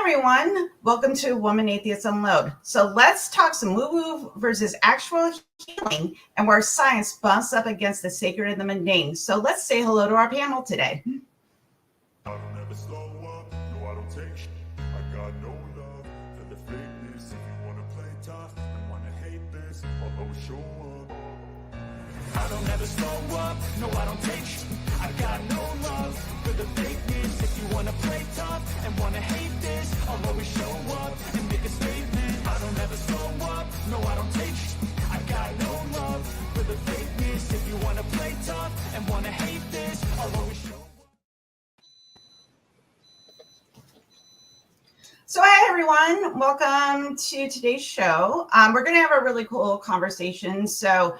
everyone. Welcome to Woman Atheists Unload. So let's talk some woo-woo versus actual healing and where science bumps up against the sacred and the mundane. So let's say hello to our panel today. I don't ever slow up, no I don't take sh- I got no love for the fakeness. If you wanna play tough and wanna hate this, I'll always show up. I don't ever slow up, no I don't take sh- I got no love for the fakeness. If you wanna play tough and wanna hate this, I'll always show up and make a statement. I don't ever slow up, no I don't take sh- I got no love for the fakeness. If you wanna play tough and wanna hate this, I'll always show up. So hi everyone, welcome to today's show. We're going to have a really cool conversation. So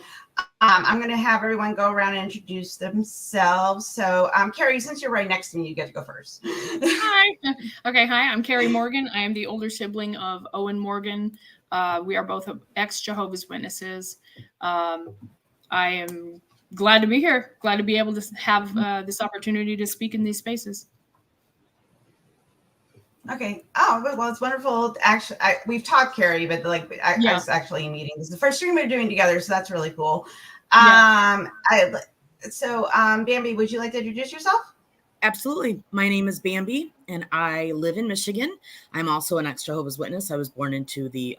I'm going to have everyone go around and introduce themselves. So Carrie, since you're right next to me, you get to go first. Hi. Okay, hi, I'm Carrie Morgan. I am the older sibling of Owen Morgan. We are both ex-Jehovah's Witnesses. I am glad to be here, glad to be able to have this opportunity to speak in these spaces. Okay. Oh, well, it's wonderful. Actually, we've talked, Carrie, but I was actually meeting. This is the first stream we're doing together, so that's really cool. Bambi, would you like to introduce yourself? Absolutely. My name is Bambi, and I live in Michigan. I'm also an ex-Jehovah's Witness. I was born into the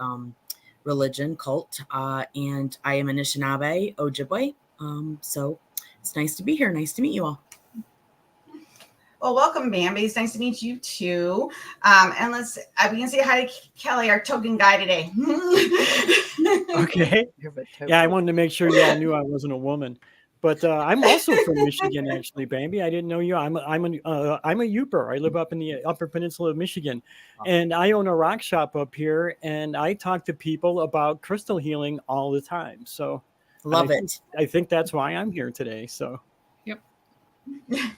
religion cult, and I am Anishinaabe Ojibwe. So it's nice to be here. Nice to meet you all. Well, welcome, Bambi. It's nice to meet you too. And we can say hi to Kelly, our token guy today. Okay. Yeah, I wanted to make sure you all knew I wasn't a woman, but I'm also from Michigan, actually, Bambi. I didn't know you. I'm a Yooper. I live up in the Upper Peninsula of Michigan, and I own a rock shop up here, and I talk to people about crystal healing all the time. So love it. I think that's why I'm here today. So. Yep.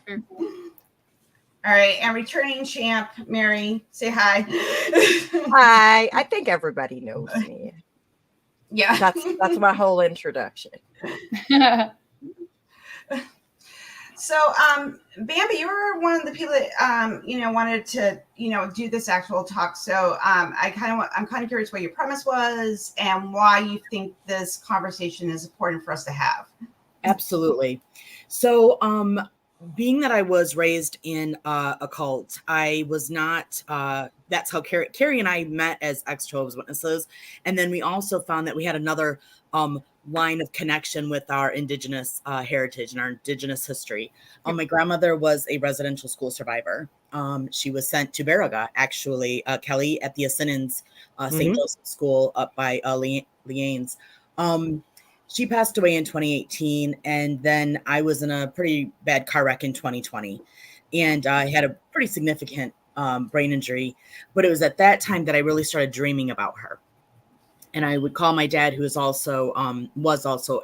Very cool. All right, and returning champ, Mary, say hi. Hi, I think everybody knows me. Yeah, that's my whole introduction. So, Bambi, you were one of the people that wanted to do this actual talk. So, I'm kind of curious what your premise was and why you think this conversation is important for us to have. Absolutely. So, being that I was raised in a cult, I was not, that's how Carrie and I met as ex-Jehovah's Witnesses. And then we also found that we had another line of connection with our indigenous heritage and our indigenous history. My grandmother was a residential school survivor. She was sent to Baraga, actually, Kelly, at the Assinins St. Joseph School up by Leanes. She passed away in 2018, and then I was in a pretty bad car wreck in 2020, and I had a pretty significant brain injury. But it was at that time that I really started dreaming about her. And I would call my dad, who was also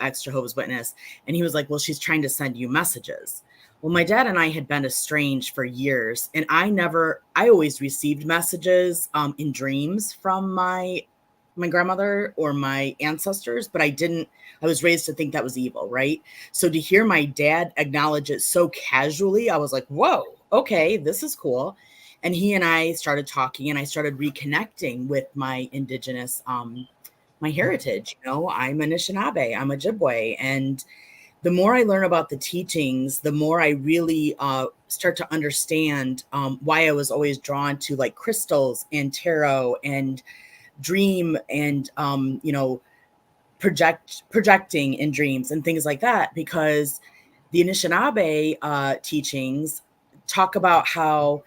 ex-Jehovah's Witness, and he was like, well, she's trying to send you messages. Well, my dad and I had been estranged for years, and I always received messages in dreams from my grandmother or my ancestors, but I was raised to think that was evil, right? So to hear my dad acknowledge it so casually, I was like, whoa, okay, this is cool. And he and I started talking, and I started reconnecting with my indigenous, my heritage. I'm Anishinaabe, I'm Ojibwe. And the more I learn about the teachings, the more I really start to understand why I was always drawn to like crystals and tarot and dream and projecting in dreams and things like that, because the Anishinaabe teachings talk about how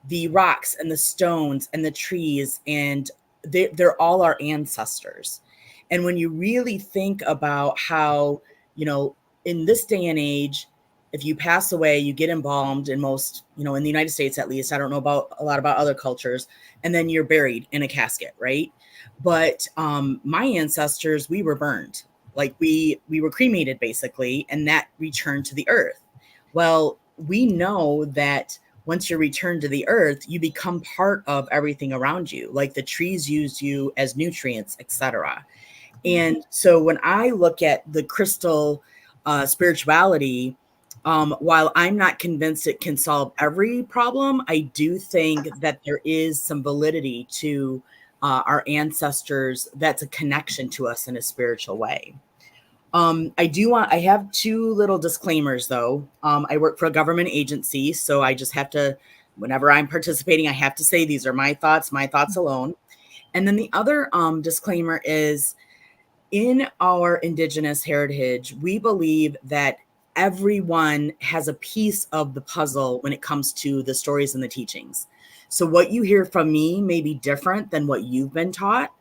the rocks and the stones and the trees and they're all our ancestors. And when you really think about how in this day and age, if you pass away, you get embalmed in most, in the United States, at least, I don't know about a lot about other cultures, and then you're buried in a casket, right? But my ancestors, we were burned. Like we were cremated basically, and that returned to the earth. Well, we know that once you're returned to the earth, you become part of everything around you. Like the trees use you as nutrients, etc. And so when I look at the crystal spirituality, While I'm not convinced it can solve every problem, I do think that there is some validity to our ancestors. That's a connection to us in a spiritual way. I have two little disclaimers though. I work for a government agency, so I just have to, whenever I'm participating, I have to say these are my thoughts alone. And then the other disclaimer is, in our Indigenous heritage, we believe that everyone has a piece of the puzzle when it comes to the stories and the teachings. So what you hear from me may be different than what you've been taught,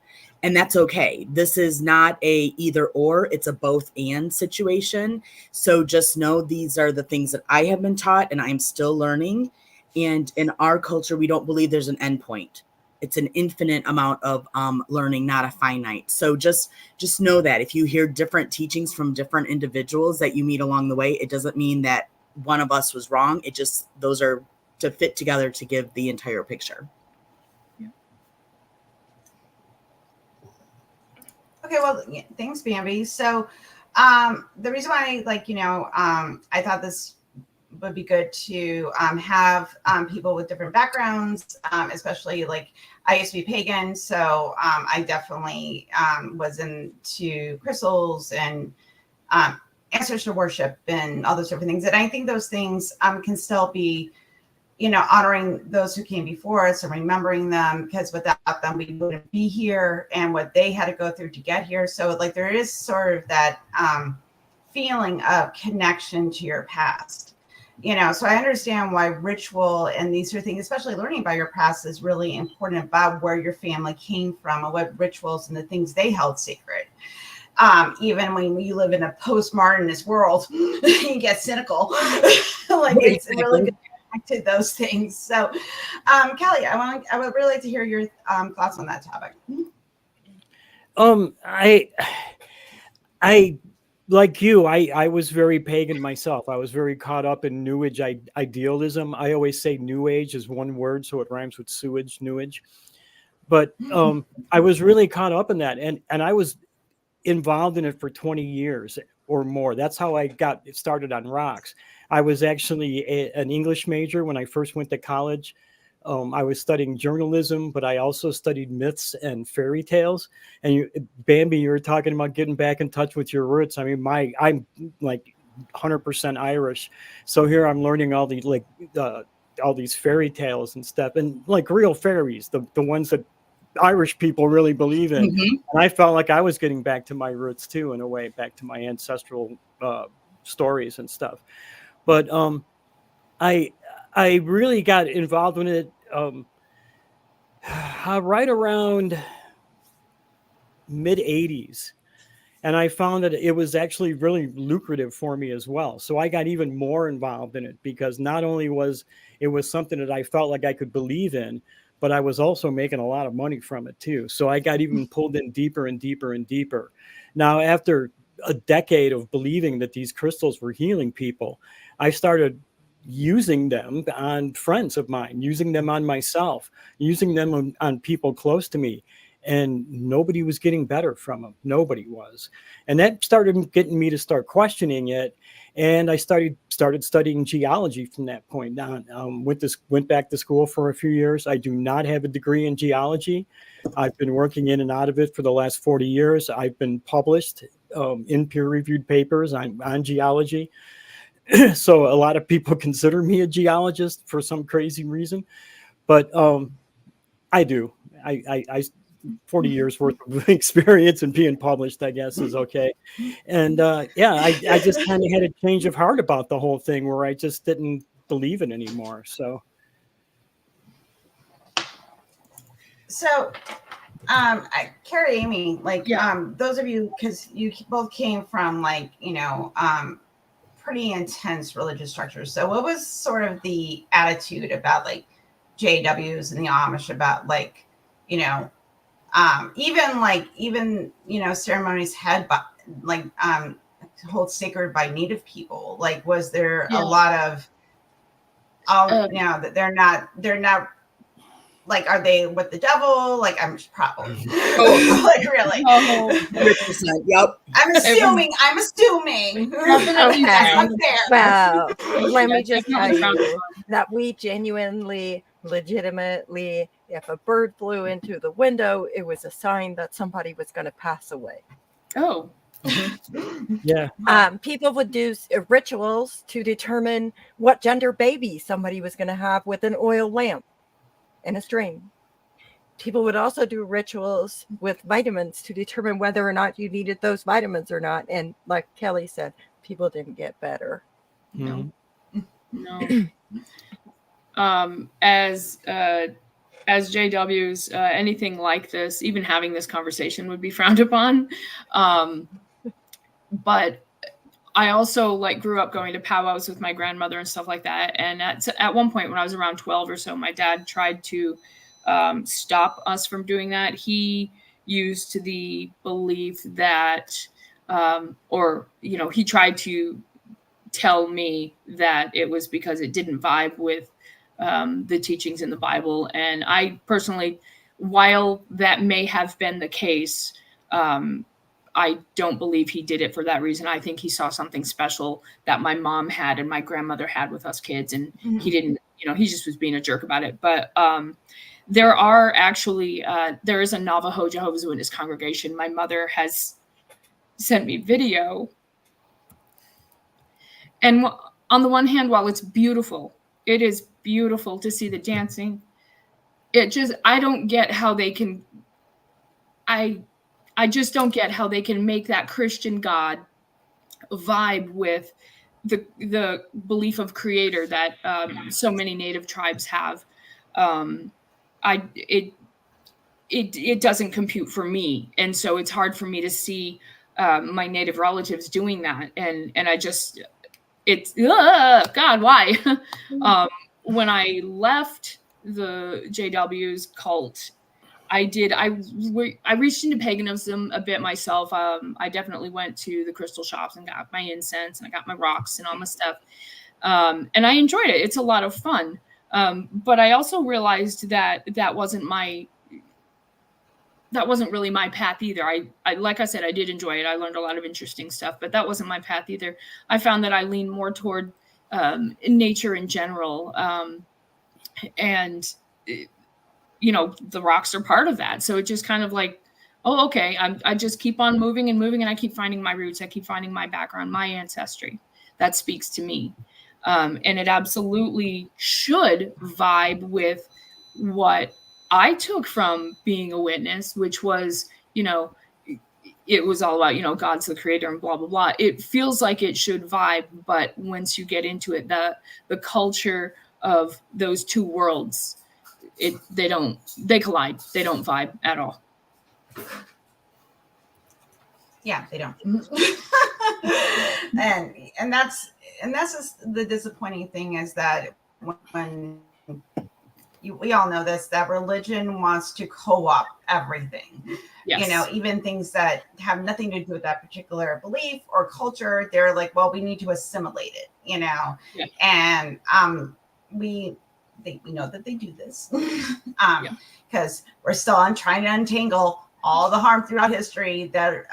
and that's okay. This is not a either or, it's a both and situation. So just know these are the things that I have been taught and I'm still learning. And in our culture, we don't believe there's an end point. It's an infinite amount of learning, not a finite. So just know that if you hear different teachings from different individuals that you meet along the way, it doesn't mean that one of us was wrong. It just, those are to fit together to give the entire picture. Okay, well, thanks, Bambi. So the reason why, I thought this would be good to have people with different backgrounds, especially like I used to be pagan. So I definitely was into crystals and ancestor worship and all those different things. And I think those things can still be, honoring those who came before us and remembering them, because without them, we wouldn't be here and what they had to go through to get here. So like there is sort of that feeling of connection to your past. So I understand why ritual and these sort of things, especially learning about your past, is really important about where your family came from and what rituals and the things they held sacred. Even when you live in a postmodernist world, you get cynical. It's really good to those things. So, Kelly, I would really like to hear your thoughts on that topic. I like you, I was very pagan myself. I was very caught up in New Age idealism. I always say New Age is one word, so it rhymes with sewage, New Age. But I was really caught up in that, and I was involved in it for 20 years or more. That's how I got started on rocks. I was actually an English major when I first went to college. I was studying journalism, but I also studied myths and fairy tales. And Bambi, you were talking about getting back in touch with your roots. I mean, I'm like 100% Irish, so here I'm learning all these all these fairy tales and stuff, and like real fairies, the ones that Irish people really believe in. Mm-hmm. And I felt like I was getting back to my roots too, in a way, back to my ancestral stories and stuff. But I really got involved in it right around mid 80s. And I found that it was actually really lucrative for me as well. So I got even more involved in it, because not only was it was something that I felt like I could believe in, but I was also making a lot of money from it too. So I got even pulled in deeper and deeper and deeper. Now, after a decade of believing that these crystals were healing people, I started using them on friends of mine, using them on myself, using them on people close to me. And nobody was getting better from them. Nobody was. And that started getting me to start questioning it. And I started studying geology from that point on. Went back to school for a few years. I do not have a degree in geology. I've been working in and out of it for the last 40 years. I've been published in peer-reviewed papers on geology. So a lot of people consider me a geologist for some crazy reason. But I do. I 40 years worth of experience and being published, I guess, is okay. And I just kind of had a change of heart about the whole thing, where I just didn't believe it anymore. So Carrie, Amy, those of you, because you both came from pretty intense religious structures. So what was sort of the attitude about JWs and the Amish about even ceremonies had hold sacred by Native people? Was there a lot of that they're not like, are they with the devil? Like, I'm probably Oh. like really. Oh, 100%. Yep. I'm assuming. definitely That's Okay. unfair. Well, let me Yeah, just tell definitely frowned you that we genuinely, legitimately, if a bird flew into the window, it was a sign that somebody was going to pass away. Oh, Yeah. People would do rituals to determine what gender baby somebody was going to have with an oil lamp and a string. People would also do rituals with vitamins to determine whether or not you needed those vitamins or not. And like Kelly said, people didn't get better. no, Mhm. no. As JWs, anything like this, even having this conversation would be frowned upon. But I also like grew up going to powwows with my grandmother and stuff like that. And at one point when I was around 12 or so, my dad tried to stop us from doing that. He used the belief that, he tried to tell me that it was because it didn't vibe with the teachings in the Bible. And I personally, while that may have been the case, I don't believe he did it for that reason. I think he saw something special that my mom had and my grandmother had with us kids. And he didn't, he just was being a jerk about it. But there are actually, there is a Navajo Jehovah's Witness congregation. My mother has sent me video. And on the one hand, while it's beautiful, it is beautiful to see the dancing. I don't get how they can, I just don't get how they can make that Christian God vibe with the belief of creator that so many native tribes have. It doesn't compute for me. And so it's hard for me to see my native relatives doing that. And I just, God, why? When I left the JW's cult, I reached into paganism a bit myself. I definitely went to the crystal shops and got my incense and I got my rocks and all my stuff. And I enjoyed it. It's a lot of fun. But I also realized that wasn't really my path either. I like I said, I did enjoy it. I learned a lot of interesting stuff, but that wasn't my path either. I found that I lean more toward nature in general. And the rocks are part of that. So it just kind of like, oh, okay. I just keep on moving and moving and I keep finding my roots. I keep finding my background, my ancestry. That speaks to me. And it absolutely should vibe with what I took from being a witness, which was, it was all about, God's the creator and blah, blah, blah. It feels like it should vibe. But once you get into it, the culture of those two worlds, they collide. They don't vibe at all. Yeah, they don't. and that's just the disappointing thing is that when we all know this, that religion wants to co-opt everything. Yes. Even things that have nothing to do with that particular belief or culture, they're like, well, we need to assimilate it, Yeah. And we know that they do this because we're still on trying to untangle all the harm throughout history that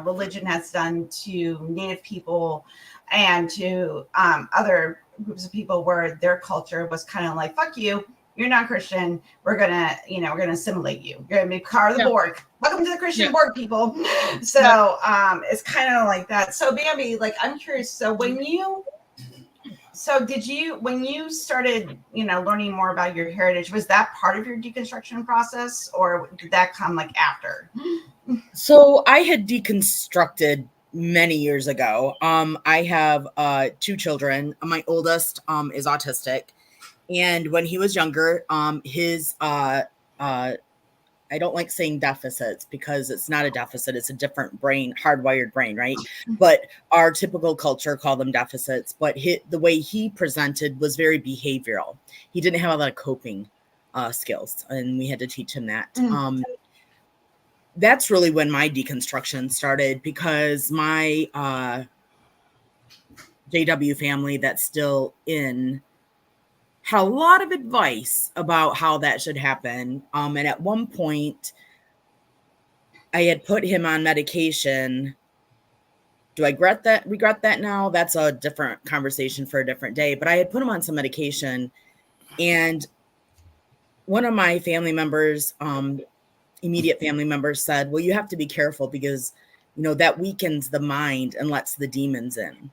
religion has done to Native people and to other groups of people where their culture was kind of like, fuck you, you're not Christian, we're gonna assimilate you, you're gonna be part of the Borg, welcome to the Christian Borg people. So it's kind of like that. So Bambi, like, I'm curious, so when you started, learning more about your heritage, was that part of your deconstruction process or did that come like after? So I had deconstructed many years ago. I have 2 children. My oldest is autistic. And when he was younger, his I don't like saying deficits because it's not a deficit. It's a different brain, hardwired brain, right? But our typical culture call them deficits. But the way he presented was very behavioral. He didn't have a lot of coping skills, and we had to teach him that. That's really when my deconstruction started, because my JW family that's still in had a lot of advice about how that should happen. And at one point, I had put him on medication. Do I regret that now? That's a different conversation for a different day. But I had put him on some medication, and one of my family members, immediate family members, said, well, you have to be careful because, that weakens the mind and lets the demons in.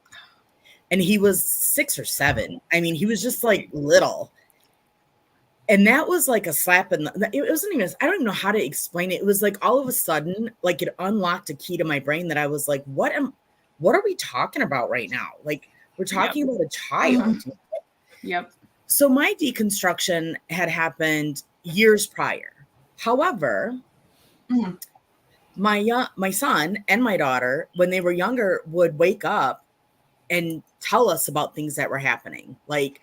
And he was 6 or 7. I mean, he was just like little. And that was like a slap in the, it wasn't even, I don't even know how to explain it. It was like all of a sudden, like it unlocked a key to my brain that I was like, what are we talking about right now? Like, we're talking about a child. Yep. So my deconstruction had happened years prior. However, my son and my daughter, when they were younger, would wake up and tell us about things that were happening. Like,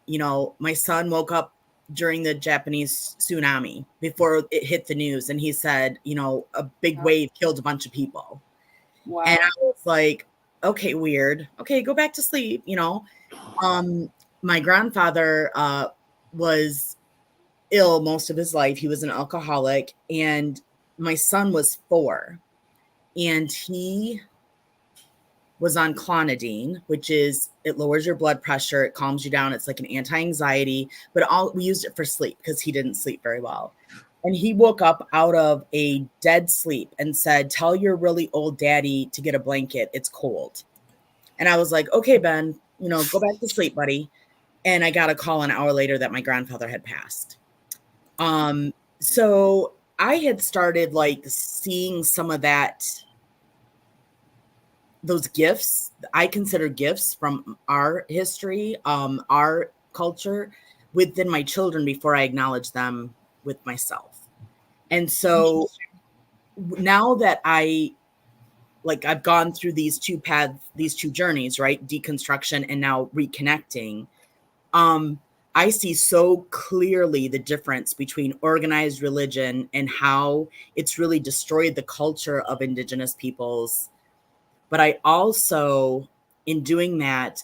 my son woke up during the Japanese tsunami before it hit the news, and he said, a big wave killed a bunch of people. Wow. And I was like, okay, weird. Okay, go back to sleep. My grandfather was ill most of his life. He was an alcoholic, and my son was 4, and he was on clonidine, which is, it lowers your blood pressure, it calms you down, it's like an anti-anxiety, but we used it for sleep because he didn't sleep very well. And he woke up out of a dead sleep and said, tell your really old daddy to get a blanket, it's cold. And I was like, okay, Ben, go back to sleep, buddy. And I got a call an hour later that my grandfather had passed. So I had started like seeing some of those gifts, I consider gifts from our history, our culture, within my children before I acknowledge them with myself. And so now that I've gone through these two paths, these two journeys, right? Deconstruction and now reconnecting. I see so clearly the difference between organized religion and how it's really destroyed the culture of Indigenous peoples. But I also, in doing that,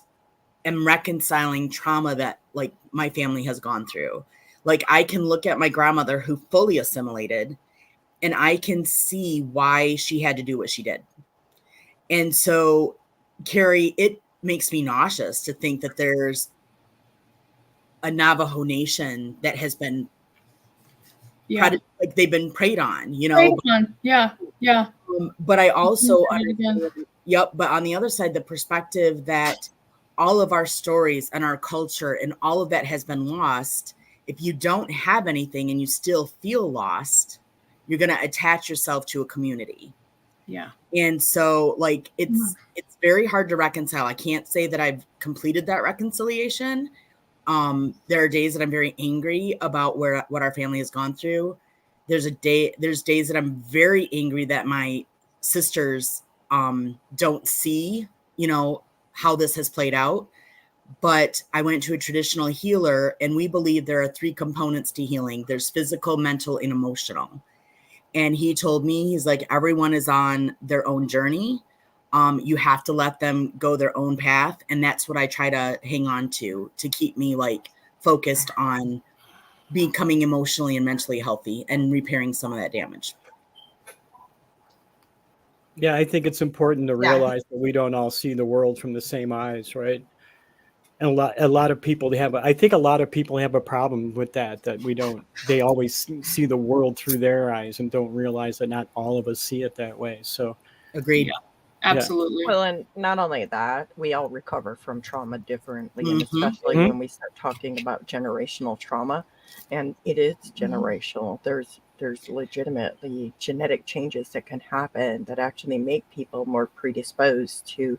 am reconciling trauma that like my family has gone through. Like, I can look at my grandmother who fully assimilated, and I can see why she had to do what she did. And so, Carrie, it makes me nauseous to think that there's a Navajo nation that has been they've been preyed on, Yeah. But I also understand, but on the other side, the perspective that all of our stories and our culture and all of that has been lost. If you don't have anything and you still feel lost, you're going to attach yourself to a community. Yeah. And so like, it's very hard to reconcile. I can't say that I've completed that reconciliation. There are days that I'm very angry about what our family has gone through. There's days that I'm very angry that my sisters don't see, how this has played out. But I went to a traditional healer, and we believe there are 3 components to healing. There's physical, mental, and emotional. And he told me, he's like, everyone is on their own journey. You have to let them go their own path. And that's what I try to hang on to keep me like focused on becoming emotionally and mentally healthy and repairing some of that damage. Yeah, I think it's important to realize that we don't all see the world from the same eyes, right? And a lot of people I think a lot of people have a problem with that they always see the world through their eyes and don't realize that not all of us see it that way. So agreed. Yeah, absolutely. Well, and not only that, we all recover from trauma differently, and especially when we start talking about generational trauma, and it is generational. There's legitimately genetic changes that can happen that actually make people more predisposed to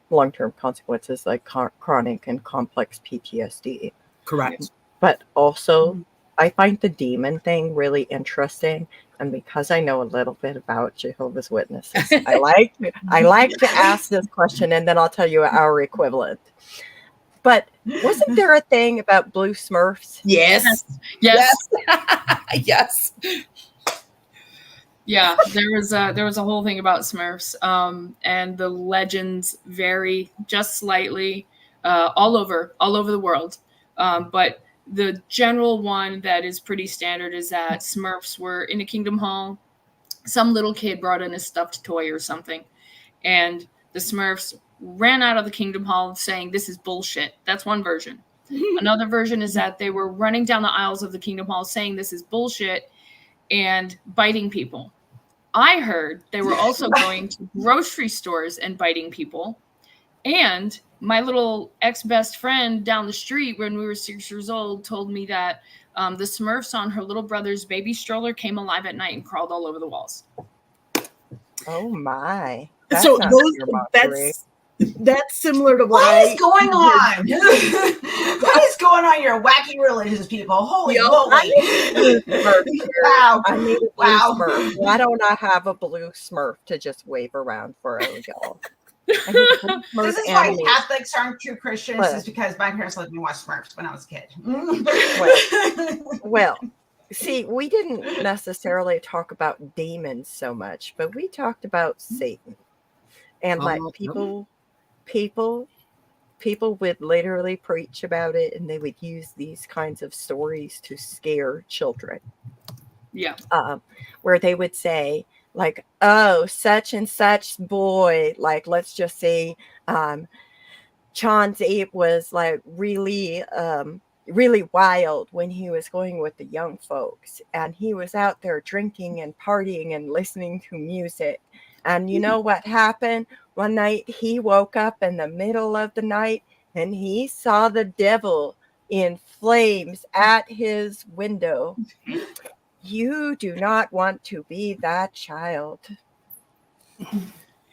long-term consequences like chronic and complex PTSD. Correct. But also, I find the demon thing really interesting, and because I know a little bit about Jehovah's Witnesses, I like to ask this question, and then I'll tell you our equivalent. But wasn't there a thing about blue Smurfs? Yes. Yes. Yeah, there was a whole thing about Smurfs, and the legends vary just slightly all over the world. But the general one that is pretty standard is that Smurfs were in a Kingdom Hall. Some little kid brought in a stuffed toy or something, and the Smurfs ran out of the Kingdom Hall saying, "This is bullshit." That's one version. Another version is that they were running down the aisles of the Kingdom Hall saying, "This is bullshit," and biting people. I heard they were also going to grocery stores and biting people. And my little ex-best friend down the street when we were 6 years old told me that the Smurfs on her little brother's baby stroller came alive at night and crawled all over the walls. Oh my. So not those, your mockery. that's similar to What is going on? What is going on here, wacky religious people? Holy moly! Wow! I need a blue Wow. Smurf. Why don't I have a blue Smurf to just wave around for y'all? I need a blue Smurf This is why and me. Catholics aren't true Christians, What? is because my parents let me watch Smurfs when I was a kid. Well, see, we didn't necessarily talk about demons so much, but we talked about Satan. And like people would literally preach about it, and they would use these kinds of stories to scare children. Yeah. Where they would say, like, oh, such and such boy, like, let's just say Chauncey was like really wild when he was going with the young folks, and he was out there drinking and partying and listening to music. And you know what happened? One night he woke up in the middle of the night and he saw the devil in flames at his window. You do not want to be that child.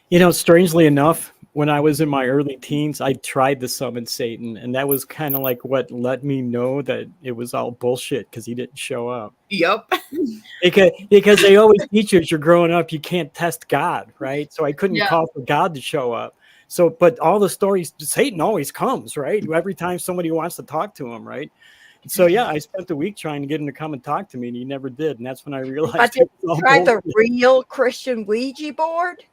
You know, strangely enough, when I was in my early teens, I tried to summon Satan, and that was kind of like what let me know that it was all bullshit because he didn't show up. Yep. Because they always teach you as you're growing up, you can't test God, right? So I couldn't call for God to show up. So, but all the stories, Satan always comes, right? Every time somebody wants to talk to him, right? So yeah, I spent the week trying to get him to come and talk to me, and he never did. And that's when I realized. But did you try the real Christian Ouija board?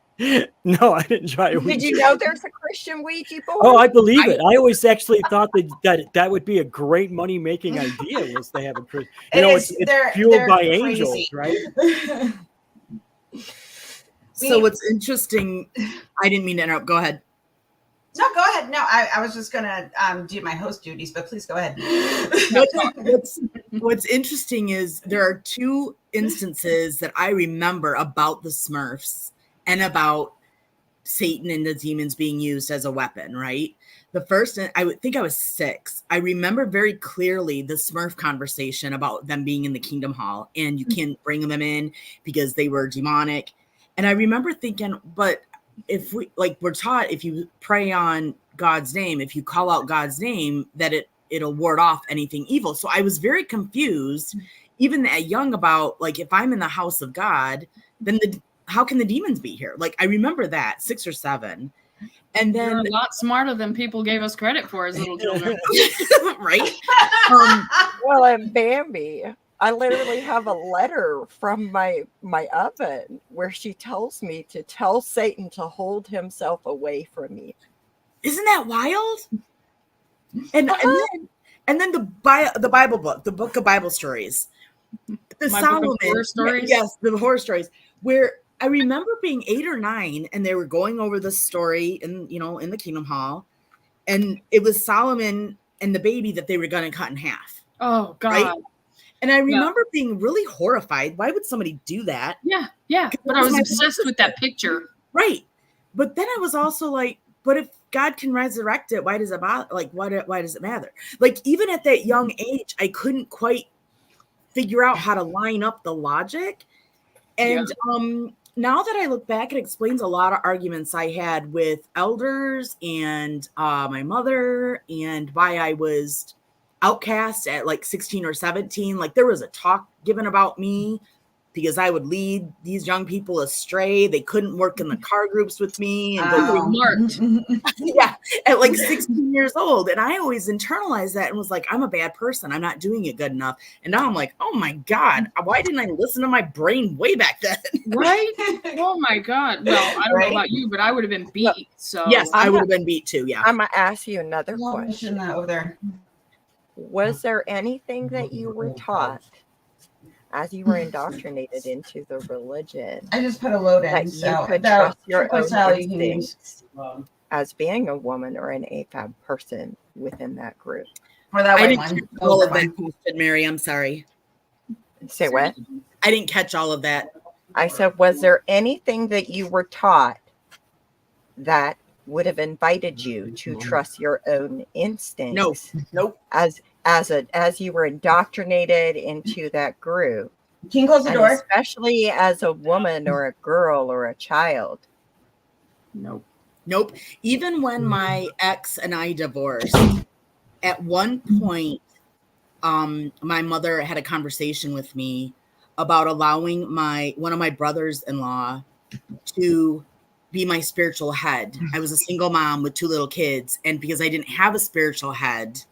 No, I didn't try it. Did you know there's a Christian Ouija board? Oh, I believe it. I always actually thought that would be a great money making idea, was to have a Christian. You know, it's fueled by angels, right? So what's interesting, I didn't mean to interrupt. Go ahead. No, go ahead. No, I was just gonna do my host duties, but please go ahead. What's interesting is there are two instances that I remember about the Smurfs and about Satan and the demons being used as a weapon, right? The first, I would think I was 6. I remember very clearly the Smurf conversation about them being in the Kingdom Hall, and you can't bring them in because they were demonic. And I remember thinking, but if we're taught, if you pray on God's name, if you call out God's name, that it'll ward off anything evil. So I was very confused, even at young, about like, if I'm in the house of God, then how can the demons be here? Like, I remember that 6 or 7. And then you're a lot smarter than people gave us credit for as little children. Right? Well, and Bambi, I literally have a letter from my oven where she tells me to tell Satan to hold himself away from me. Isn't that wild? And then the Bible book, the book of Bible stories, the Solomon horror stories. Yes, the horror stories, where I remember being 8 or 9, and they were going over the story in the Kingdom Hall, and it was Solomon and the baby that they were going to cut in half. Oh God! Right? And I remember being really horrified. Why would somebody do that? Yeah. But I was obsessed with that picture. Right. But then I was also like, but if God can resurrect it, why does it bother? Like, why does it matter? Like, even at that young age, I couldn't quite figure out how to line up the logic. And now that I look back, it explains a lot of arguments I had with elders and my mother, and why I was outcast at like 16 or 17. Like, there was a talk given about me because I would lead these young people astray. They couldn't work in the car groups with me. And marked. Yeah, at like 16 years old. And I always internalized that and was like, I'm a bad person. I'm not doing it good enough. And now I'm like, oh my God, why didn't I listen to my brain way back then? Right? Oh my God. Well, I don't know about you, but I would have been beat. So yes, I would have been beat too. Yeah. I'm going to ask you another question. Over there. Was there anything that you were taught as you were indoctrinated into the religion I just put a load that in, you so could that trust your triple own style you can use. instincts as being a woman or an AFAB person within that group? Or that I white didn't one. catch all of That that question, Mary. I'm sorry. Say what? I didn't catch all of that. I said, was there anything that you were taught that would have invited you to trust your own instincts? Nope. As you were indoctrinated into that group, Can you close the and door? especially as a woman or a girl or a child. Nope. Even when my ex and I divorced, at one point, my mother had a conversation with me about allowing one of my brothers-in-law to be my spiritual head. I was a single mom with 2 little kids, and because I didn't have a spiritual head,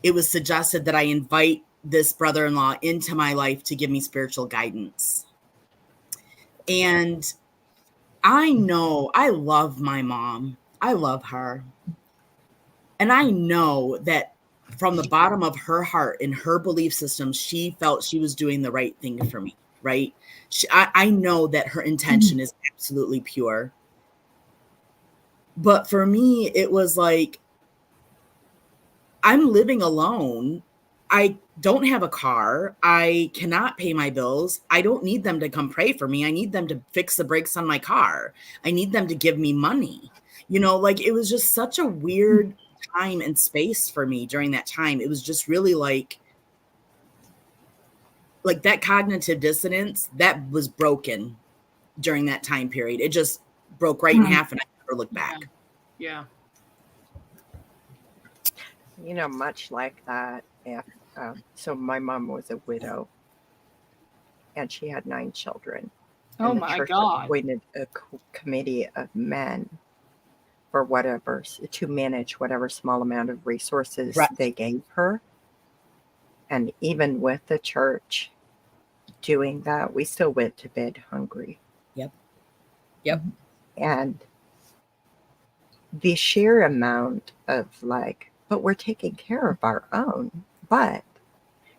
it was suggested that I invite this brother-in-law into my life to give me spiritual guidance. And I know I love my mom. I love her. And I know that from the bottom of her heart and her belief system, she felt she was doing the right thing for me, right? I know that her intention is absolutely pure. But for me, it was like, I'm living alone. I don't have a car. I cannot pay my bills. I don't need them to come pray for me. I need them to fix the brakes on my car. I need them to give me money. Like it was just such a weird time and space for me during that time. It was just really like that cognitive dissonance that was broken during that time period. It just broke right in half and I never looked back. Yeah. Much like that. So my mom was a widow and she had 9 children. Oh and the my church God. appointed a committee of men for to manage whatever small amount of resources they gave her. And even with the church doing that, we still went to bed hungry. Yep. And the sheer amount of but we're taking care of our own, but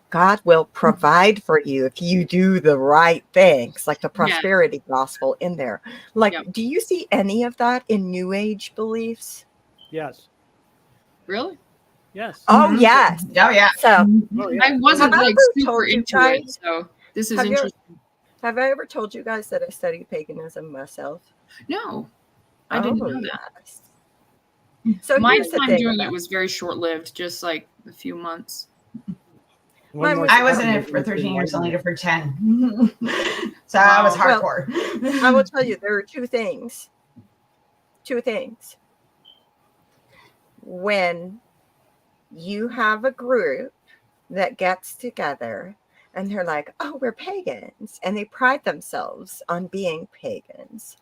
God will provide for you if you do the right things, like the prosperity gospel in there. Do you see any of that in New Age beliefs? Yes. Really? Yes. Oh, yes. Oh, yeah. So I wasn't Have I ever super told you into guys- it, so this is have you- interesting. Have I ever told you guys that I studied paganism myself? No, I didn't know that. Yes. So My here's the time thing doing about it was very short-lived, just like a few months. I was in it for 13 years, only for 10. So I was Well, hardcore. I will tell you, there are 2 things. 2 things. When you have a group that gets together and they're like, oh, we're pagans, and they pride themselves on being pagans.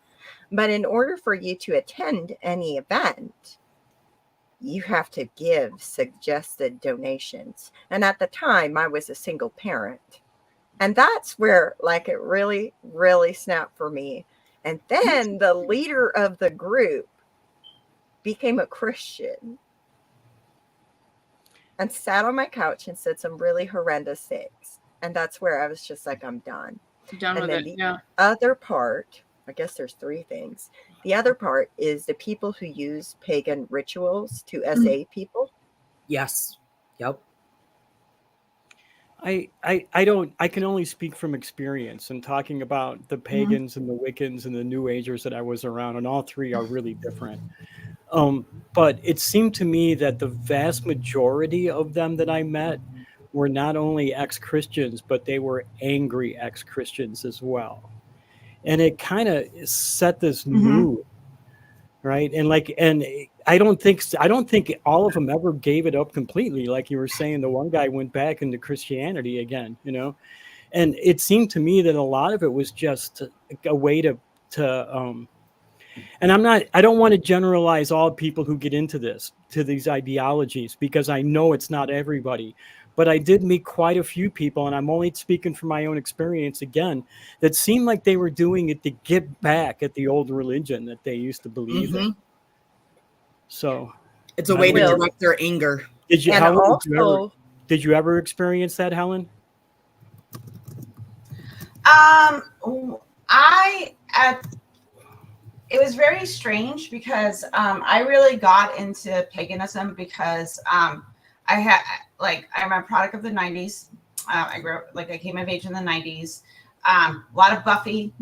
But in order for you to attend any event, you have to give suggested donations. And at the time, I was a single parent. And that's where it really, really snapped for me. And then the leader of the group became a Christian and sat on my couch and said some really horrendous things. And that's where I was just like, I'm done. Done And with then it, the other part, I guess there's 3 things. The other part is the people who use pagan rituals to SA people. Yes. Yep. I can only speak from experience and talking about the pagans and the Wiccans and the New Agers that I was around, and all 3 are really different. But it seemed to me that the vast majority of them that I met were not only ex-Christians, but they were angry ex-Christians as well. And it kind of set this mood, right? And I don't think all of them ever gave it up completely. Like you were saying, the one guy went back into Christianity again, and it seemed to me that a lot of it was just a way to and I don't want to generalize all people who get into these ideologies, because I know it's not everybody, but I did meet quite a few people, and I'm only speaking from my own experience again, that seemed like they were doing it to get back at the old religion that they used to believe in. So it's a way to direct their anger. Did you, And Helen, also, did you ever experience that, Helen? I at it was very strange because I really got into paganism because I'm a product of the 90s. I grew up, like, I came of age in the 90s. A lot of Buffy,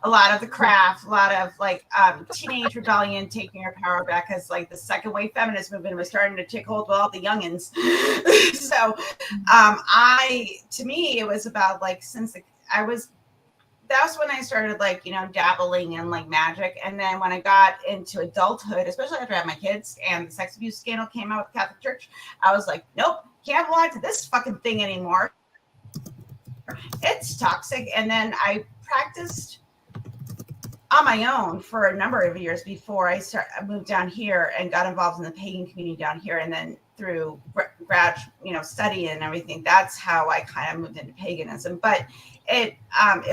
a lot of The Craft, a lot of like teenage rebellion taking her power back as like the second wave feminist movement was starting to take hold with all the youngins. So to me, it was about like, that's when I started, like, dabbling in like magic. And then when I got into adulthood, especially after I had my kids and the sex abuse scandal came out with the Catholic Church, I was like, nope, can't belong to this fucking thing anymore. It's toxic. And then I practiced on my own for a number of years before I moved down here and got involved in the pagan community down here. And then through grad, study and everything, that's how I kind of moved into paganism. But it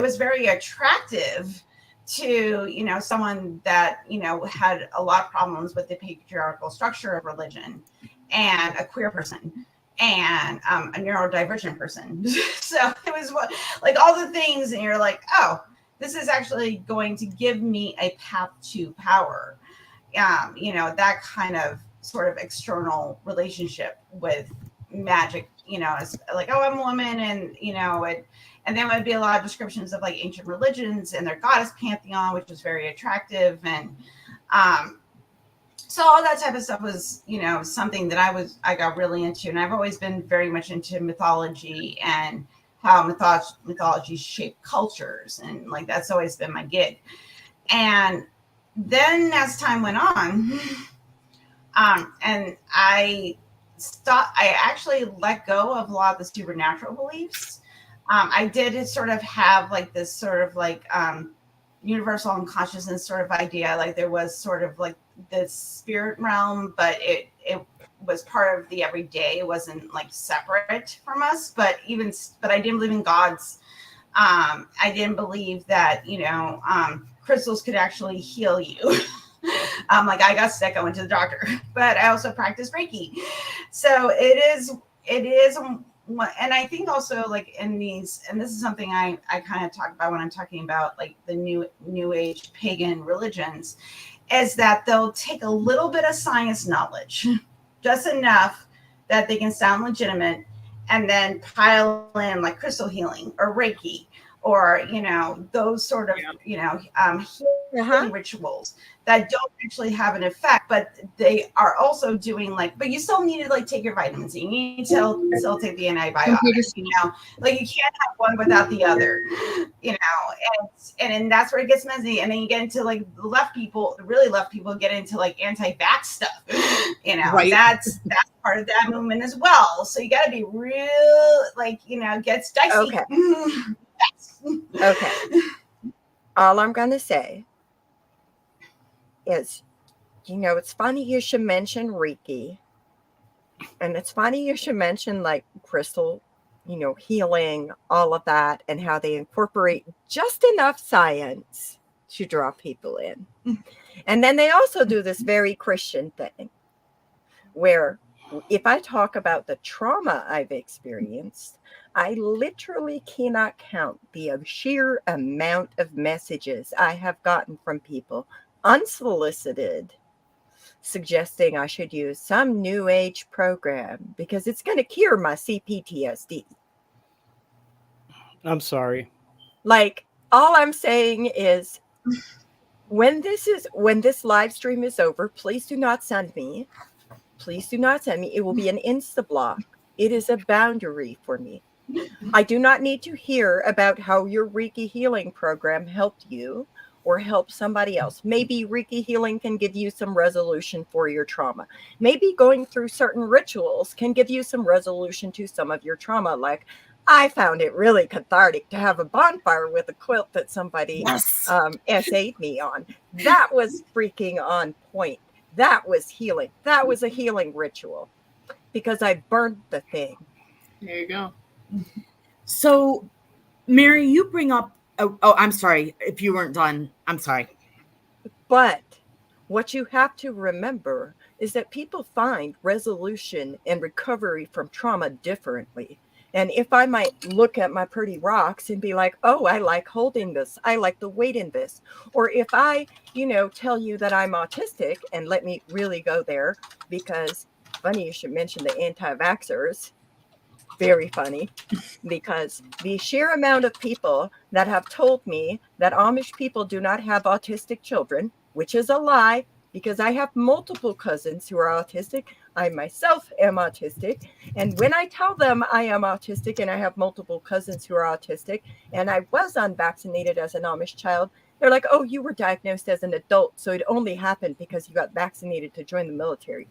was very attractive to, someone that, had a lot of problems with the patriarchal structure of religion, and a queer person, and a neurodivergent person. So it was like all the things, and you're like, oh, this is actually going to give me a path to power. That kind of sort of external relationship with magic, it's like, oh, I'm a woman, and, and then would be a lot of descriptions of like ancient religions and their goddess pantheon, which was very attractive. And so all that type of stuff was, something that I got really into. And I've always been very much into mythology and how mythology shape cultures. And like, that's always been my gig. And then as time went on, and I actually let go of a lot of the supernatural beliefs. I did sort of have like this sort of like universal unconsciousness sort of idea. Like there was sort of like this spirit realm, but it was part of the everyday. It wasn't like separate from us, but I didn't believe in gods. I didn't believe that, crystals could actually heal you. Like I got sick, I went to the doctor, but I also practiced Reiki. So it is, and I think also like in these, and this is something I kind of talk about when I'm talking about like the new age pagan religions, is that they'll take a little bit of science knowledge, just enough that they can sound legitimate, and then pile in like crystal healing or Reiki or, those sort of, healing rituals that don't actually have an effect, but they are also doing like, but you still need to like take your vitamins. You need to still take the antibiotics, like you can't have one without the other, and that's where it gets messy. And then you get into like the really left people get into like anti-vax stuff, Right. That's part of that movement as well. So you got to be real, like, gets dicey. Okay. Okay. All I'm going to say is, it's funny you should mention Reiki, and it's funny you should mention like crystal, healing, all of that, and how they incorporate just enough science to draw people in. And then they also do this very Christian thing where if I talk about the trauma I've experienced, I literally cannot count the sheer amount of messages I have gotten from people unsolicited suggesting I should use some new age program because it's going to cure my CPTSD. I'm sorry. Like, all I'm saying is when this live stream is over, please do not send me. Please do not send me. It will be an insta block. It is a boundary for me. I do not need to hear about how your Reiki healing program helped you or help somebody else. Maybe Reiki healing can give you some resolution for your trauma. Maybe going through certain rituals can give you some resolution to some of your trauma. Like, I found it really cathartic to have a bonfire with a quilt that somebody essayed me on. That was freaking on point. That was healing. That was a healing ritual because I burned the thing. There you go. So, Mary, you bring up, I'm sorry if you weren't done. I'm sorry. But what you have to remember is that people find resolution and recovery from trauma differently. And if I might look at my pretty rocks and be like, oh, I like holding this, I like the weight in this. Or if I, tell you that I'm autistic, and let me really go there, because funny you should mention the anti-vaxxers. Very funny, because the sheer amount of people that have told me that Amish people do not have autistic children, which is a lie, because I have multiple cousins who are autistic. I myself am autistic. And when I tell them I am autistic and I have multiple cousins who are autistic, and I was unvaccinated as an Amish child, they're like, oh, you were diagnosed as an adult, so it only happened because you got vaccinated to join the military.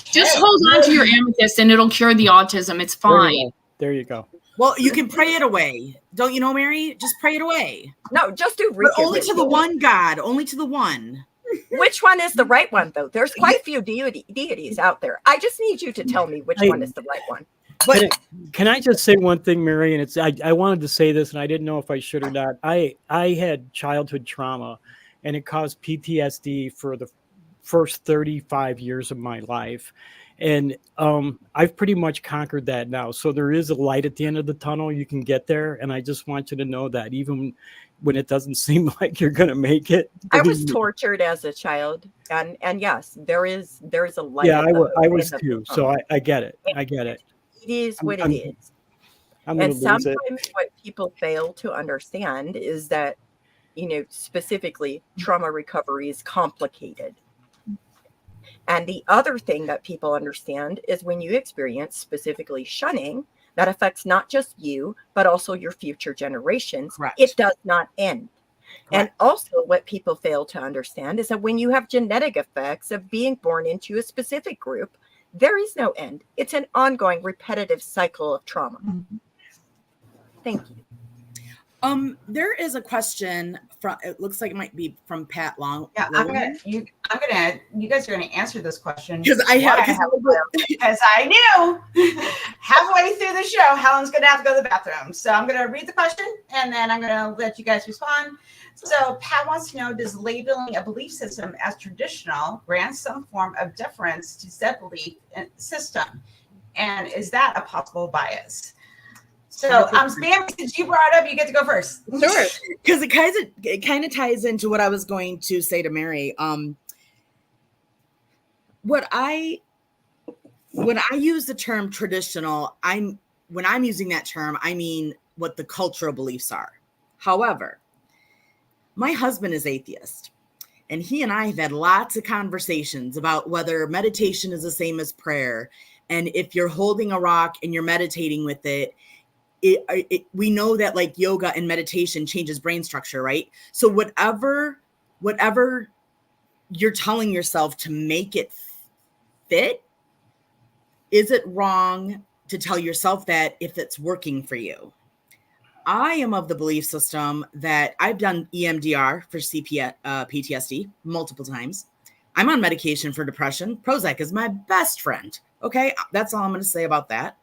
Just hold on to your amethyst and it'll cure the autism. It's fine. There you go. Well, you can pray it away. Don't you know, Mary? Just pray it away. No, just do But only to the one God. Only to the one. Which one is the right one, though? There's quite a few deities out there. I just need you to tell me which one is the right one. But Can I just say one thing, Mary? And I wanted to say this, and I didn't know if I should or not. I had childhood trauma, and it caused PTSD for the first 35 years of my life. And I've pretty much conquered that now. So there is a light at the end of the tunnel. You can get there. And I just want you to know that even when it doesn't seem like you're going to make it. I was tortured as a child. And yes, there is a light. Yeah, I was too. So I get it. I get it. It is what it is. And sometimes what people fail to understand is that, specifically trauma recovery is complicated. And the other thing that people understand is when you experience specifically shunning, that affects not just you, but also your future generations. Correct. It does not end. Correct. And also what people fail to understand is that when you have genetic effects of being born into a specific group, there is no end. It's an ongoing repetitive cycle of trauma. Mm-hmm. Thank you. There is a question from, it looks like it might be from Pat Long. Yeah, you guys are gonna answer this question Because I knew halfway through the show Helen's gonna have to go to the bathroom. So I'm gonna read the question and then I'm gonna let you guys respond. So Pat wants to know, does labeling a belief system as traditional grant some form of deference to said belief system? And is that a possible bias? So, Bambi, since you brought it up, you get to go first. Sure, because it kind of ties into what I was going to say to Mary. When I use the term traditional, when I'm using that term, I mean what the cultural beliefs are. However, my husband is atheist, and he and I have had lots of conversations about whether meditation is the same as prayer, and if you're holding a rock and you're meditating with it. We know that like yoga and meditation changes brain structure, right? So whatever you're telling yourself to make it fit, is it wrong to tell yourself that if it's working for you? I am of the belief system that I've done EMDR for PTSD multiple times. I'm on medication for depression. Prozac is my best friend. Okay, that's all I'm going to say about that.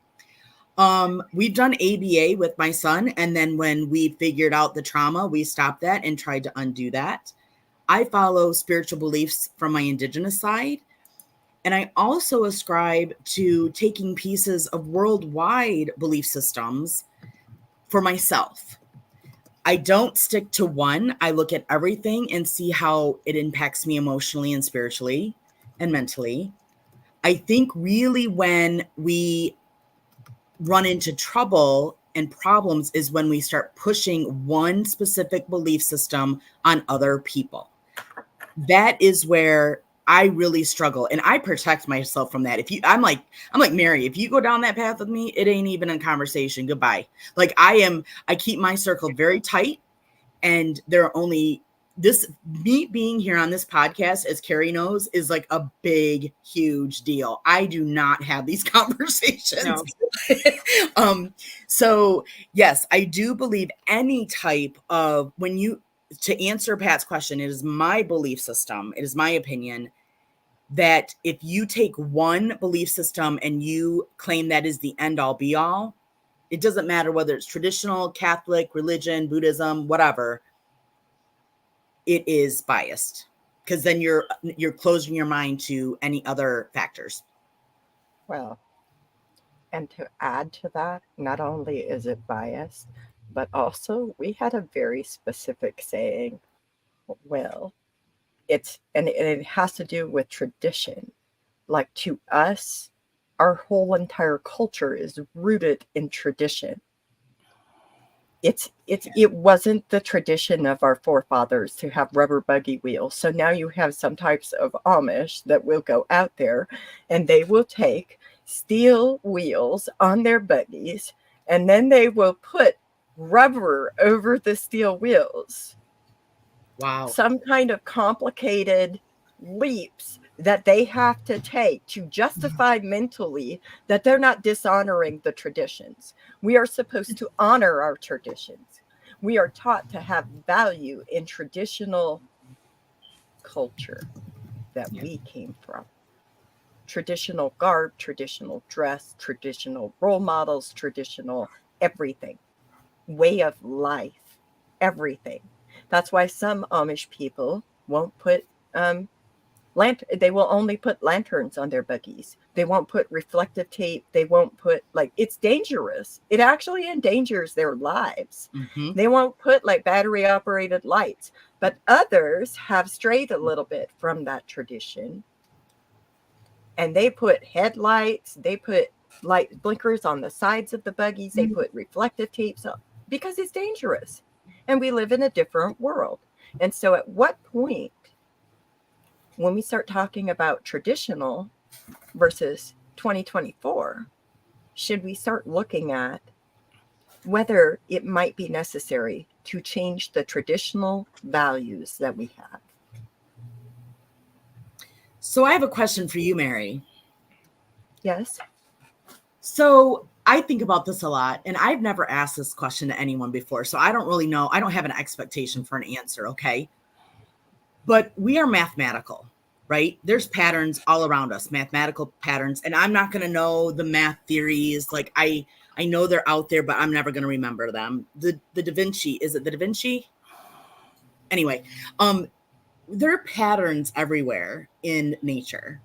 We've done ABA with my son. And then when we figured out the trauma, we stopped that and tried to undo that. I follow spiritual beliefs from my indigenous side. And I also ascribe to taking pieces of worldwide belief systems for myself. I don't stick to one. I look at everything and see how it impacts me emotionally and spiritually and mentally. I think really when we run into trouble and problems is when we start pushing one specific belief system on other people. That is where I really struggle, and I protect myself from that. I'm like Mary, if you go down that path with me, it ain't even a conversation. Goodbye. Like I keep my circle very tight, and there are only me being here on this podcast, as Carrie knows, is like a big, huge deal. I do not have these conversations. No. So yes, I do believe any type of, to answer Pat's question, it is my belief system. It is my opinion that if you take one belief system and you claim that is the end all be all, it doesn't matter whether it's traditional, Catholic, religion, Buddhism, whatever. it is biased, because then you're closing your mind to any other factors. Well, and to add to that, not only is it biased, but also we had a very specific saying. Well, and it has to do with tradition. Like, to us, our whole entire culture is rooted in tradition. It wasn't the tradition of our forefathers to have rubber buggy wheels. So now you have some types of Amish that will go out there and they will take steel wheels on their buggies, and then they will put rubber over the steel wheels. Wow. Some kind of complicated leaps that they have to take to justify mentally that they're not dishonoring the traditions. We are supposed to honor our traditions. We are taught to have value in traditional culture that we came from. Traditional garb, traditional dress, traditional role models, traditional everything, way of life, everything. That's why some Amish people won't put they will only put lanterns on their buggies. They won't put reflective tape. They won't put, like, it's dangerous. It actually endangers their lives. Mm-hmm. They won't put like battery operated lights, but others have strayed a little bit from that tradition. And they put headlights, they put light blinkers on the sides of the buggies, they put reflective tapes up because it's dangerous. And we live in a different world. And so at what point, when we start talking about traditional versus 2024, should we start looking at whether it might be necessary to change the traditional values that we have? So I have a question for you, Mary. Yes. So I think about this a lot, and I've never asked this question to anyone before, so I don't really know. I don't have an expectation for an answer, okay? But we are mathematical, right? There's patterns all around us, mathematical patterns, and I'm not going to know the math theories. Like, I know they're out there, but I'm never going to remember them. The Da Vinci, is it the Da Vinci? Anyway, there are patterns everywhere in nature.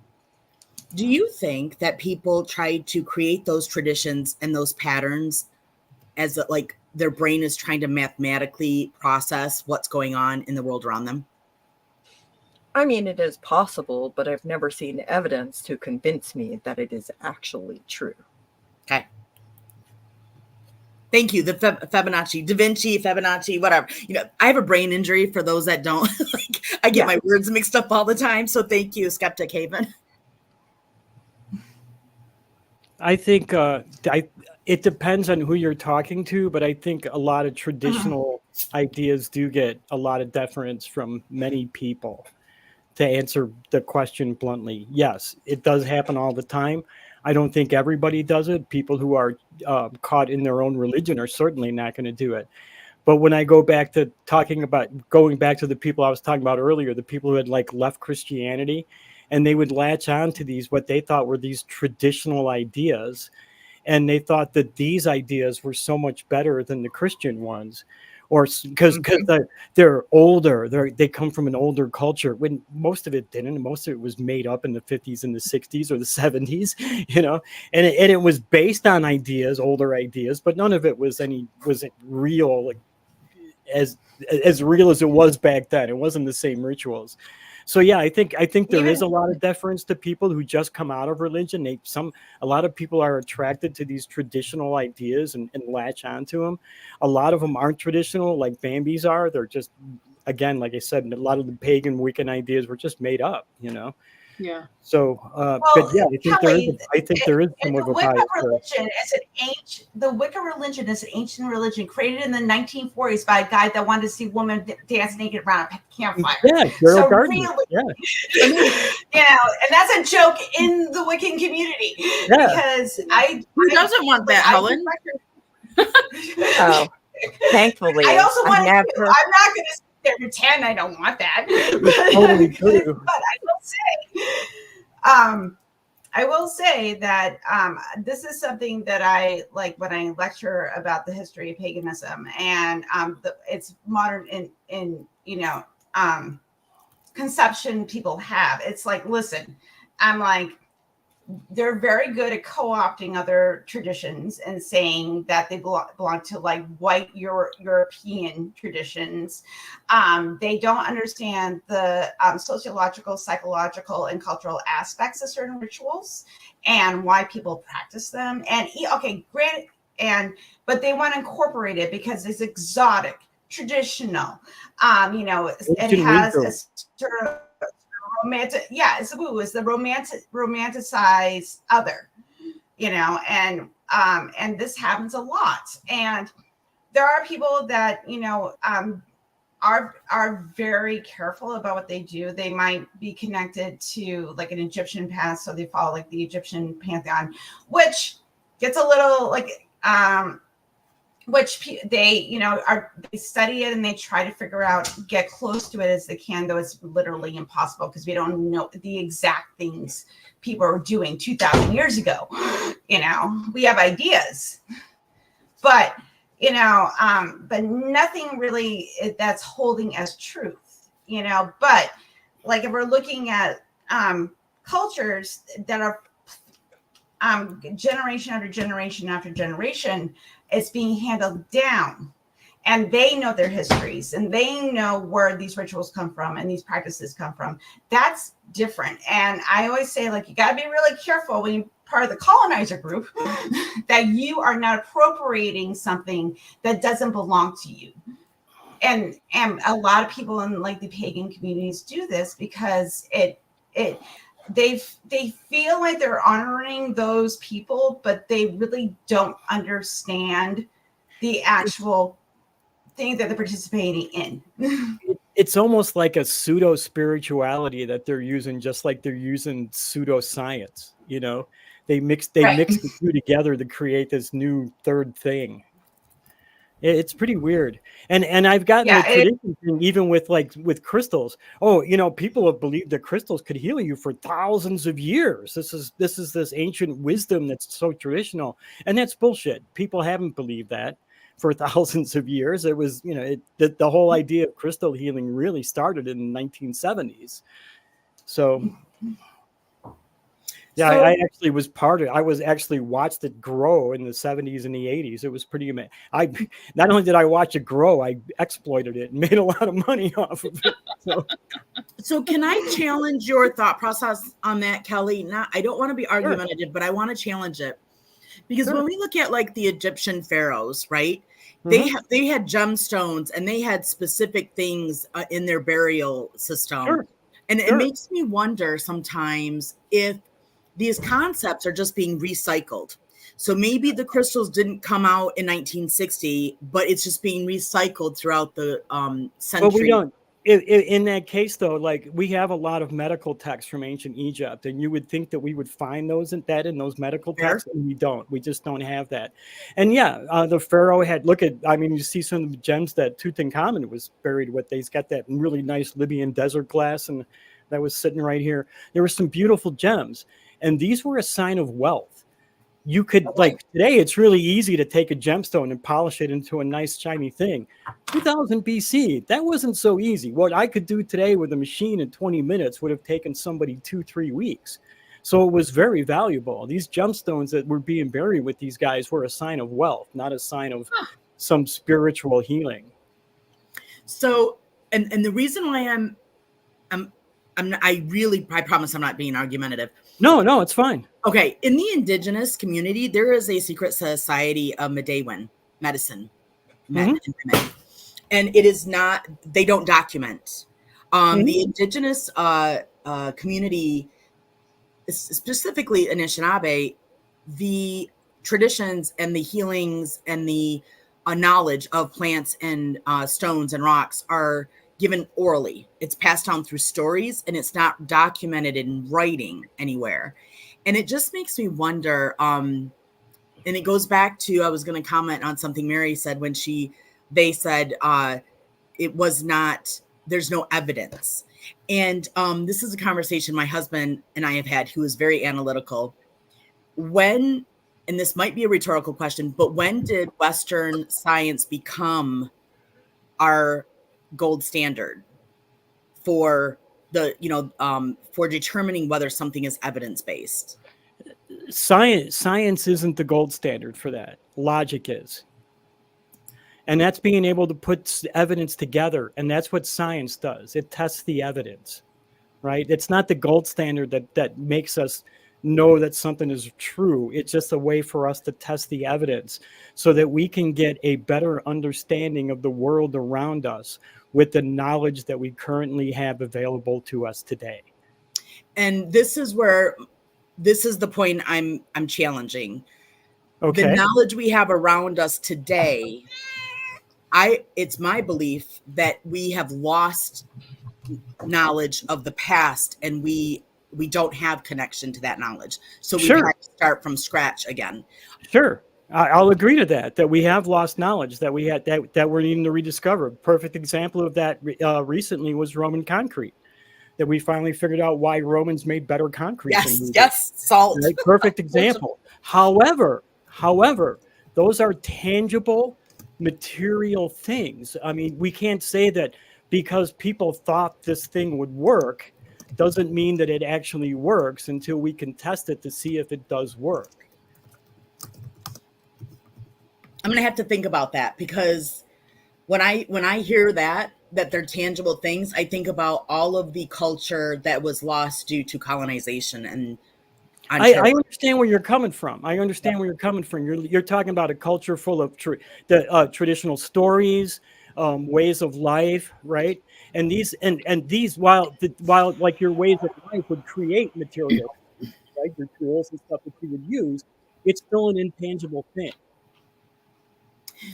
Do you think that people try to create those traditions and those patterns as like their brain is trying to mathematically process what's going on in the world around them? I mean, it is possible, but I've never seen evidence to convince me that it is actually true. Okay. Thank you. The Fibonacci, Da Vinci, Fibonacci, whatever. You know, I have a brain injury for those that don't. Like, I get my words mixed up all the time. So thank you, Skeptic Haven. I think it depends on who you're talking to, but I think a lot of traditional ideas do get a lot of deference from many people. To answer the question bluntly, yes, it does happen all the time. I don't think everybody does it. People who are caught in their own religion are certainly not going to do it. But when I go back to going back to the people I was talking about earlier, the people who had like left Christianity, and they would latch on to these, what they thought were these traditional ideas. And they thought that these ideas were so much better than the Christian ones, or because they're older, they come from an older culture, when most of it didn't. Most of it was made up in the 50s and the 60s or the 70s, you know, and it was based on ideas, older ideas, but none of it was real, like as real as it was back then. It wasn't the same rituals. So yeah, I think there is a lot of deference to people who just come out of religion. A lot of people are attracted to these traditional ideas and latch onto them. A lot of them aren't traditional, like Bambi's are. They're just, again, like I said, a lot of the pagan Wiccan ideas were just made up, you know. Yeah. So, but yeah, I think there is some of a bias. The Wicca religion is an ancient religion created in the 1940s by a guy that wanted to see women dance naked around a campfire. Yeah, so Gardner. Really, yeah, you know, and that's a joke in the Wiccan community. Yeah. Because who doesn't want that, Helen? Oh, thankfully, I also want to. I'm not going to there pretend I don't want that. Totally true. But I will say that this is something that I like when I lecture about the history of paganism, and it's modern in you know, conception people have. It's like, listen, I'm like, they're very good at co-opting other traditions and saying that they belong to like white European traditions. They don't understand the sociological, psychological, and cultural aspects of certain rituals and why people practice them. And okay, granted, but they want to incorporate it because it's exotic, traditional. It has a sort of romantic, yeah, it's the romanticized other, and this happens a lot. And there are people that are very careful about what they do. They might be connected to like an Egyptian past, so they follow like the Egyptian pantheon, which gets a little like which they they study it and they try to figure out, get close to it as they can, though it's literally impossible because we don't know the exact things people were doing 2,000 years ago. We have ideas, but but nothing really that's holding as truth. But like if we're looking at cultures that are generation after generation after generation, it's being handled down, and they know their histories and they know where these rituals come from and these practices come from. That's different. And I always say, like, you got to be really careful when you're part of the colonizer group that you are not appropriating something that doesn't belong to you. And a lot of people in like the pagan communities do this because they feel like they're honoring those people, but they really don't understand the actual thing that they're participating in. It's almost like a pseudo spirituality that they're using, just like they're using pseudoscience. They mix the two together to create this new third thing. It's pretty weird. And I've gotten the tradition thing even with crystals. Oh, people have believed that crystals could heal you for thousands of years. This is this ancient wisdom that's so traditional. And that's bullshit. People haven't believed that for thousands of years. It was, the whole idea of crystal healing really started in the 1970s. So yeah, I actually was I was actually watched it grow in the 70s and the 80s. It was pretty amazing. Not only did I watch it grow, I exploited it and made a lot of money off of it. So can I challenge your thought process on that, Kelly? I don't want to be argumentative, but I want to challenge it. Because when we look at like the Egyptian pharaohs, right? Mm-hmm. They had gemstones and they had specific things in their burial system. Sure. And it makes me wonder sometimes if these concepts are just being recycled. So maybe the crystals didn't come out in 1960, but it's just being recycled throughout the century. But we don't. In that case, though, like we have a lot of medical texts from ancient Egypt, and you would think that we would find in those medical texts, and we don't. We just don't have that. And the pharaoh had. You see some of the gems that Tutankhamun was buried with. He's got that really nice Libyan desert glass, and that was sitting right here. There were some beautiful gems, and these were a sign of wealth. You could, today, it's really easy to take a gemstone and polish it into a nice shiny thing. 2000 BC, that wasn't so easy. What I could do today with a machine in 20 minutes would have taken somebody 2-3 weeks. So it was very valuable. These gemstones that were being buried with these guys were a sign of wealth, not a sign of some spiritual healing. So, and the reason why I promise I'm not being argumentative. No, it's fine. Okay. In the indigenous community, there is a secret society of medicine. Men and women. And it is not, they don't document. The indigenous community, specifically Anishinaabe, the traditions and the healings and the knowledge of plants and stones and rocks are given orally. It's passed down through stories and it's not documented in writing anywhere. And it just makes me wonder, and it goes back to, I was going to comment on something Mary said when they said it was not, there's no evidence. And this is a conversation my husband and I have had, who is very analytical. And this might be a rhetorical question, but when did Western science become our gold standard? for the, for determining whether something is evidence-based? Science isn't the gold standard for that. Logic is. And that's being able to put evidence together. And that's what science does. It tests the evidence, right? It's not the gold standard that makes us know that something is true. It's just a way for us to test the evidence so that we can get a better understanding of the world around us with the knowledge that we currently have available to us today. And this is the point I'm challenging. Okay. The knowledge we have around us today, it's my belief that we have lost knowledge of the past, and we don't have connection to that knowledge. So we have to start from scratch again. Sure. I'll agree to that we have lost knowledge that we had that we're needing to rediscover. Perfect example of that recently was Roman concrete, that we finally figured out why Romans made better concrete. Yes, salt. Right? Perfect example. However, those are tangible material things. I mean, we can't say that because people thought this thing would work doesn't mean that it actually works until we can test it to see if it does work. I'm going to have to think about that, because when I hear that they're tangible things, I think about all of the culture that was lost due to colonization. And I understand where you're coming from. You're talking about a culture full of traditional stories, ways of life, right? And these while like your ways of life would create material, right? Your tools and stuff that you would use, it's still an intangible thing.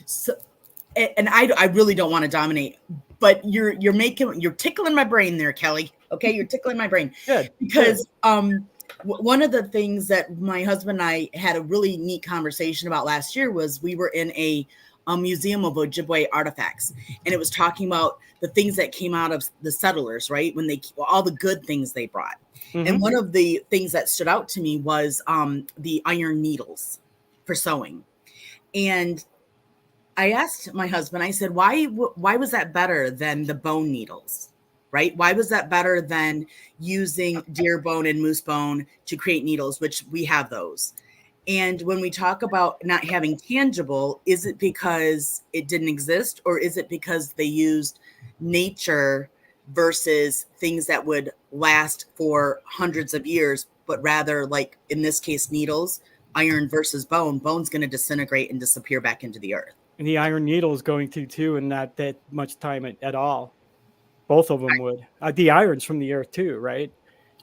So, and I really don't want to dominate, but you're tickling my brain there, Kelly. Okay, you're tickling my brain. Good. Because one of the things that my husband and I had a really neat conversation about last year was we were in a museum of Ojibwe artifacts, and it was talking about the things that came out of the settlers, right? When all the good things they brought. Mm-hmm. And one of the things that stood out to me was the iron needles for sewing. And I asked my husband, I said, why was that better than the bone needles, right? Why was that better than using deer bone and moose bone to create needles, which we have those? And when we talk about not having tangible, is it because it didn't exist, or is it because they used nature versus things that would last for hundreds of years, but rather, like in this case, needles, iron versus bone? Bone's going to disintegrate and disappear back into the earth. And the iron needle is going to too, and not that much time at all. Both of them would. The iron's from the earth too, right?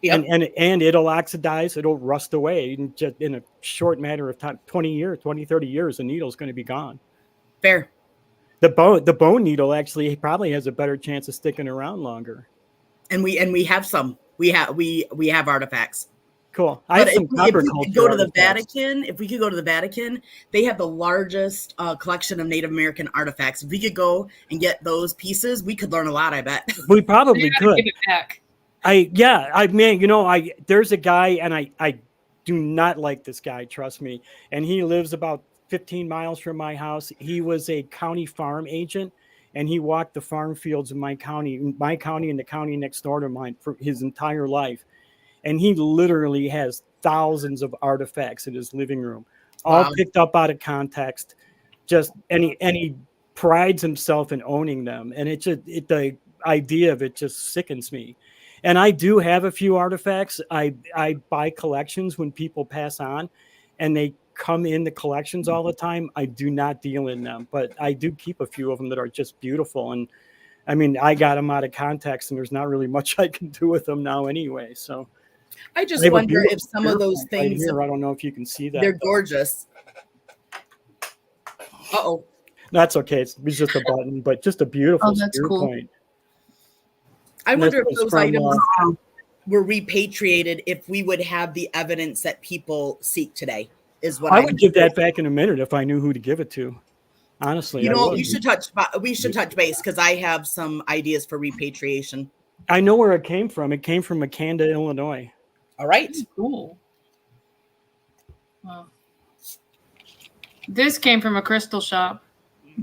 Yep. And it'll oxidize, it'll rust away in a short matter of time. 30 years, the needle's going to be gone. Fair. The bone needle actually probably has a better chance of sticking around longer. And we have some. We have artifacts. Cool. If we could go to the Vatican, they have the largest collection of Native American artifacts. If we could go and get those pieces, we could learn a lot, I bet. We probably could. Give it back. There's a guy, and I do not like this guy, trust me. And he lives about 15 miles from my house. He was a county farm agent, and he walked the farm fields in my county and the county next door to mine for his entire life. And he literally has thousands of artifacts in his living room, all picked up out of context. And he prides himself in owning them. And the idea of it just sickens me. And I do have a few artifacts. I buy collections when people pass on, and they come in the collections all the time. I do not deal in them, but I do keep a few of them that are just beautiful. And I mean, I got them out of context, and there's not really much I can do with them now anyway. So I just wonder if some of those things. Right here, I don't know if you can see that. They're gorgeous. Uh-oh. That's okay. It's just a button, but just a beautiful spear point. I wonder if those items were repatriated, if we would have the evidence that people seek today. Is what I would give that back in a minute if I knew who to give it to. Honestly, we should touch base, because I have some ideas for repatriation. I know where it came from. It came from Makanda, Illinois. All right. Cool. Wow. This came from a crystal shop.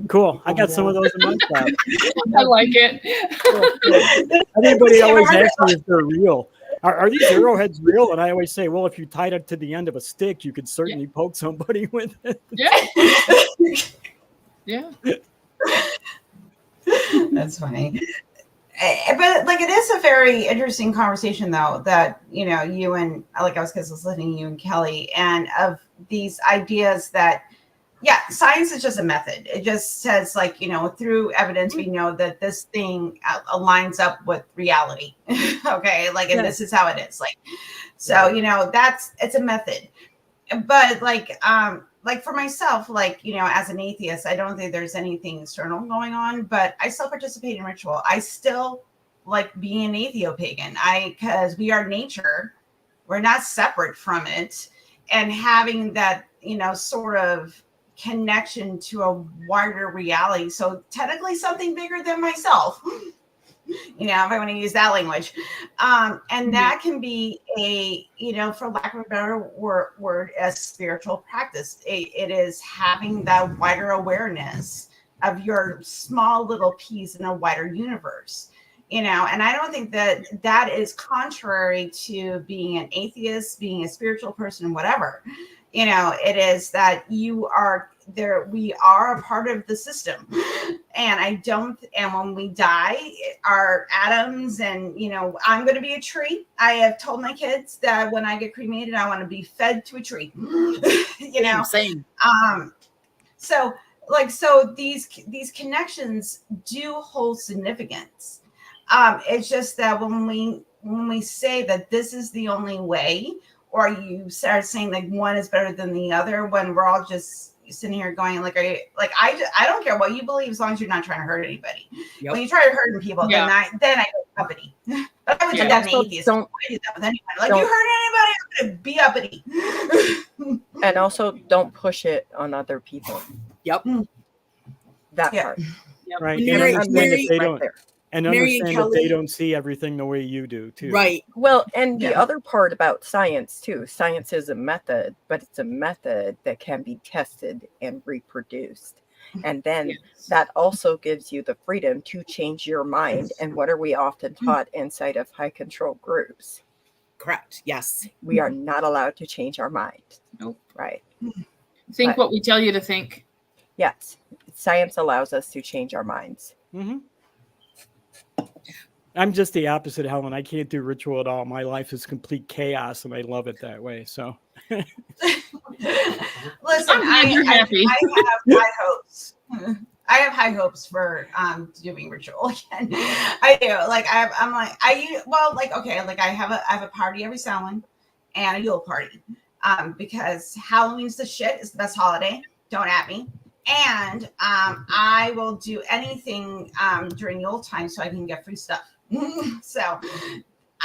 Cool. I got some of those in my shop. I like it. Anybody always asks me if they're real. Are these arrowheads real? And I always say, well, if you tied it to the end of a stick, you could certainly poke somebody with it. Yeah. That's funny. But like, it is a very interesting conversation, though, that you and like I was listening to you and Kelly, and of these ideas that science is just a method. It just says, like, through evidence we know that this thing aligns up with reality. Okay, like, and this is how it is. Like, so it's a method. But like for myself, like, as an atheist, I don't think there's anything external going on, but I still participate in ritual. I still like being an atheo-pagan. Because we are nature, we're not separate from it, and having that, sort of connection to a wider reality. So technically something bigger than myself, if I want to use that language. And that can be a, for lack of a better word, a spiritual practice. It is having that wider awareness of your small little piece in a wider universe, and I don't think that is contrary to being an atheist, being a spiritual person, whatever. It is that you are there. We are a part of the system. And when we die, our atoms, and, I'm going to be a tree. I have told my kids that when I get cremated, I want to be fed to a tree, Same. So these connections do hold significance. It's just that when we say that this is the only way, or you start saying like one is better than the other, when we're all just sitting here going like, I don't care what you believe as long as you're not trying to hurt anybody. Yep. When you try to hurt people, then I go uppity. But I would do that in atheist. Don't do that with anyone. Like, you hurt anybody, I'm gonna be uppity. And also don't push it on other people. Yep. That part. Yep. Right. Mary- And understand Mary- if they Right don't, there. and Mary and understand that they Kelly- don't see everything the way you do too. Right. Well, and the Yeah. other part about science too, science is a method, but it's a method that can be tested and reproduced. And then that also gives you the freedom to change your mind. And what are we often taught inside of high control groups? Correct. Yes. We are not allowed to change our mind. Nope. Right. Think what we tell you to think. Yes. Science allows us to change our minds. Mm-hmm. I'm just the opposite, Helen. I can't do ritual at all. My life is complete chaos, and I love it that way. So, Listen, I'm glad you're happy. I have high hopes. I have high hopes for doing ritual again. I do. Like, I have a party every Samhain and a Yule party. Because Halloween's the shit. It's the best holiday. Don't at me. And I will do anything during Yule time so I can get free stuff. So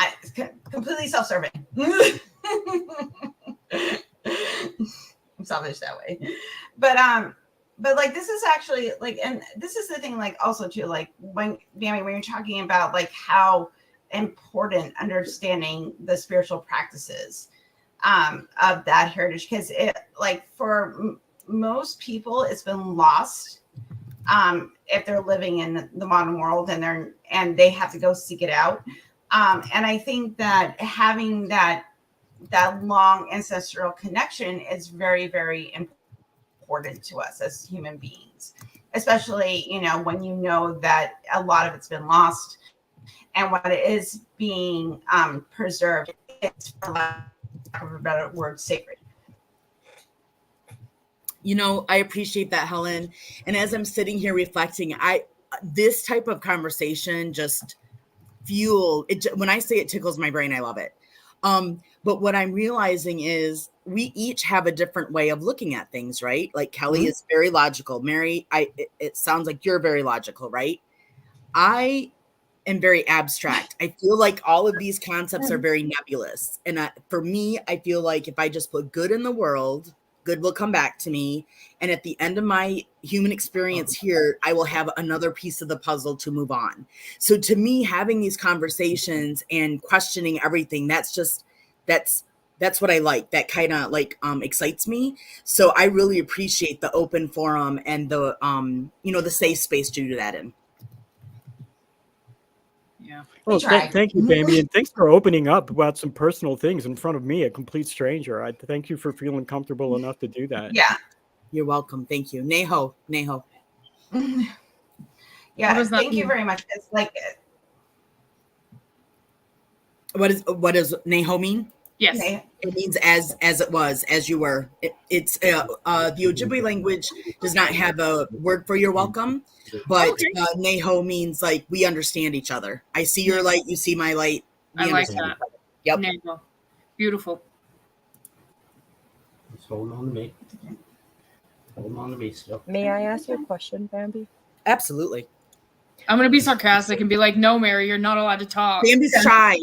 it's completely self-serving. I'm selfish that way. But like, this is actually like, and this is the thing, like, also too, like, when you're talking about like how important understanding the spiritual practices of that heritage, because it, like, for most people it's been lost if they're living in the modern world and they have to go seek it out, and I think that having that long ancestral connection is very, very important to us as human beings, especially when you know that a lot of it's been lost, and what it is being preserved, it's, for lack of a better word, sacred. I appreciate that, Helen. And as I'm sitting here reflecting, this type of conversation just when I say it tickles my brain, I love it. But what I'm realizing is we each have a different way of looking at things, right? Like Kelly is very logical. Mary, it sounds like you're very logical, right? I am very abstract. I feel like all of these concepts are very nebulous. And for me, I feel like if I just put good in the world, good will come back to me. And at the end of my human experience here, I will have another piece of the puzzle to move on. So to me, having these conversations and questioning everything, that's that's what I like. That kind of like excites me. So I really appreciate the open forum and the the safe space to do that in. Yeah. Well, try. thank you, Bambi, and thanks for opening up about some personal things in front of me, a complete stranger. I thank you for feeling comfortable enough to do that. Yeah. You're welcome. Thank you. Neho. Yeah. What does that Thank you mean? very much. It's like, What does Neho mean? Yes. It means as it was, as you were. It's the Ojibwe language does not have a word for you're welcome, but Okay. Neho means like we understand each other. I see your light, you see my light. I We like understand that. each other. Yep. Navel. Beautiful. Just hold on to me. Hold on to me still. May I ask you a question, Bambi? Absolutely. I'm gonna be sarcastic and be like, "No, Mary, you're not allowed to talk." Bambi's shy.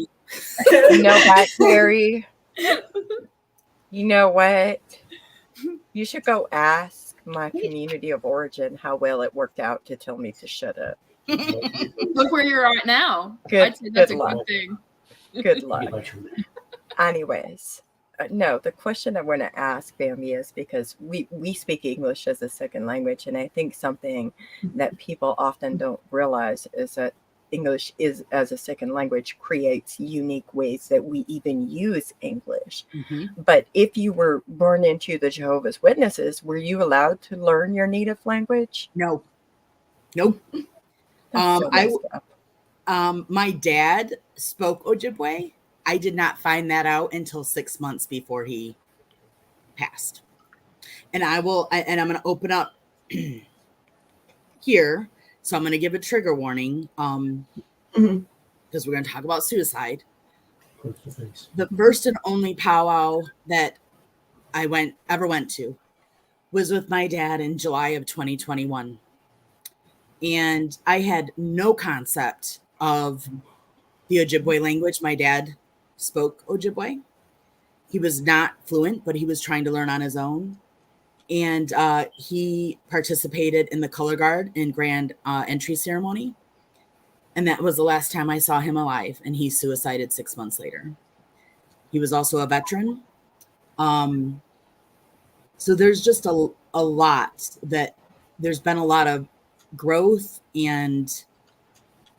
You know what, Carrie? You know what? You should go ask my community of origin how well it worked out to tell me to shut up. Look where you're at now. Good- I'd say that's good a luck. good thing. Good You luck. let your- Anyways, no, the question I want to ask Bambi is because we speak English as a second language, and I think something that people often don't realize is that English is as a second language creates unique ways that we even use English. But if you were born into the Jehovah's Witnesses, were you allowed to learn your native language? No. Nope. That's so I messed up. my dad spoke Ojibwe. I did not find that out until 6 months before he passed. And I'm going to open up here. So I'm going to give a trigger warning because we're going to talk about suicide. The first and only powwow that I ever went to was with my dad in July of 2021. And I had no concept of the Ojibwe language. My dad spoke Ojibwe. He was not fluent, but he was trying to learn on his own. And he participated in the color guard and grand entry ceremony. And that was the last time I saw him alive. And he suicided 6 months later. He was also a veteran. So there's just a lot that there's been a lot of growth and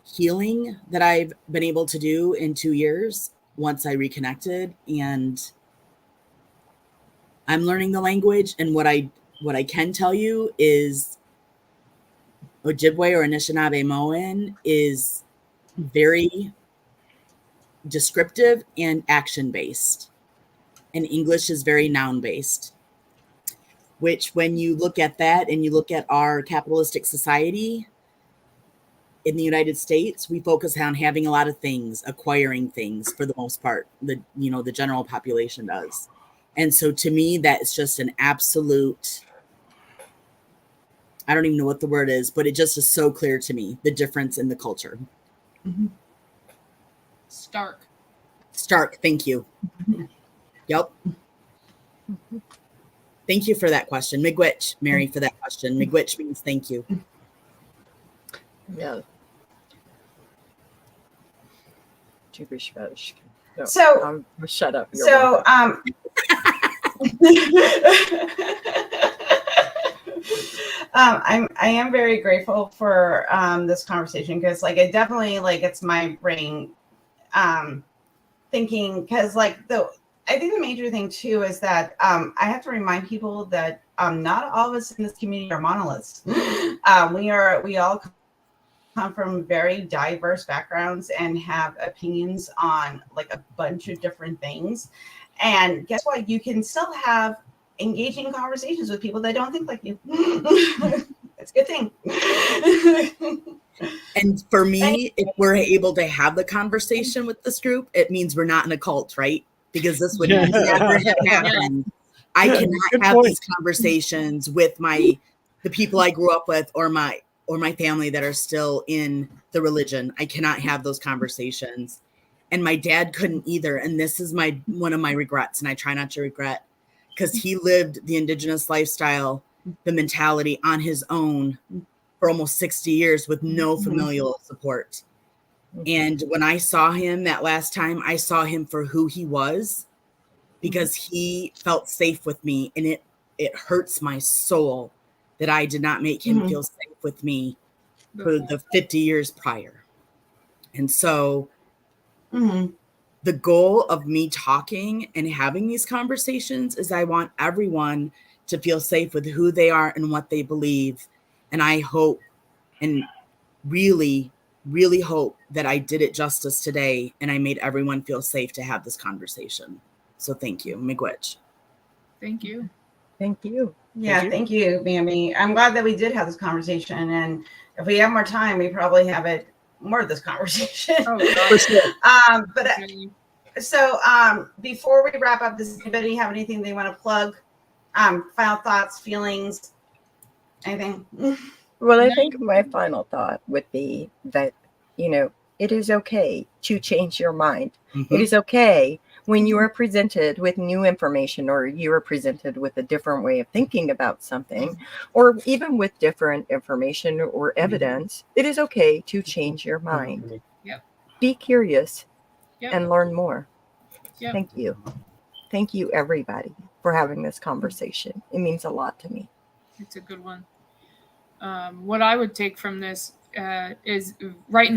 healing that I've been able to do in 2 years once I reconnected, and I'm learning the language. And what I can tell you is Ojibwe or Anishinaabe-Moan is very descriptive and action-based, and English is very noun-based, which when you look at that and you look at our capitalistic society in the United States, we focus on having a lot of things, acquiring things for the most part. The general population does. And so to me, that is just an absolute, I don't even know what the word is, but it just is so clear to me, the difference in the culture. Stark, thank you. Yep. Thank you for that question. Miigwech, Mary, for that question. Miigwech means thank you. Yeah. Gibberish. No, So shut up. You're so welcome. I am very grateful for this conversation because it definitely it's my brain thinking, because I think the major thing too is that I have to remind people that not all of us in this community are monoliths. We all come from very diverse backgrounds and have opinions on a bunch of different things. And guess what? You can still have engaging conversations with people that don't think like you. It's a good thing. And for me, if we're able to have the conversation with this group, it means we're not in a cult, right? Because this would never have happened. I cannot have these conversations with the people I grew up with or my family that are still in the religion. I cannot have those conversations. And my dad couldn't either. And this is one of my regrets. And I try not to regret, because he lived the indigenous lifestyle, the mentality on his own for almost 60 years with no familial support. And when I saw him that last time, I saw him for who he was, because he felt safe with me, and it hurts my soul that I did not make him feel safe with me for the 50 years prior. And so the goal of me talking and having these conversations is I want everyone to feel safe with who they are and what they believe. And I hope and really, really hope that I did it justice today and I made everyone feel safe to have this conversation. So thank you, Miigwech. Thank you. Thank you. Yeah, thank you, Bambi. I'm glad that we did have this conversation, and if we have more time, we probably have it more of this conversation. Oh, God. But so before we wrap up, does anybody have anything they want to plug? Final thoughts, feelings, anything? Well, I think my final thought would be that, it is okay to change your mind. It is okay when you are presented with new information, or you are presented with a different way of thinking about something, or even with different information or evidence. It is okay to change your mind. Yep. Be curious Yep. and learn more. Yep. Thank you. Thank you, everybody, for having this conversation. It means a lot to me. It's a good one. What I would take from this is right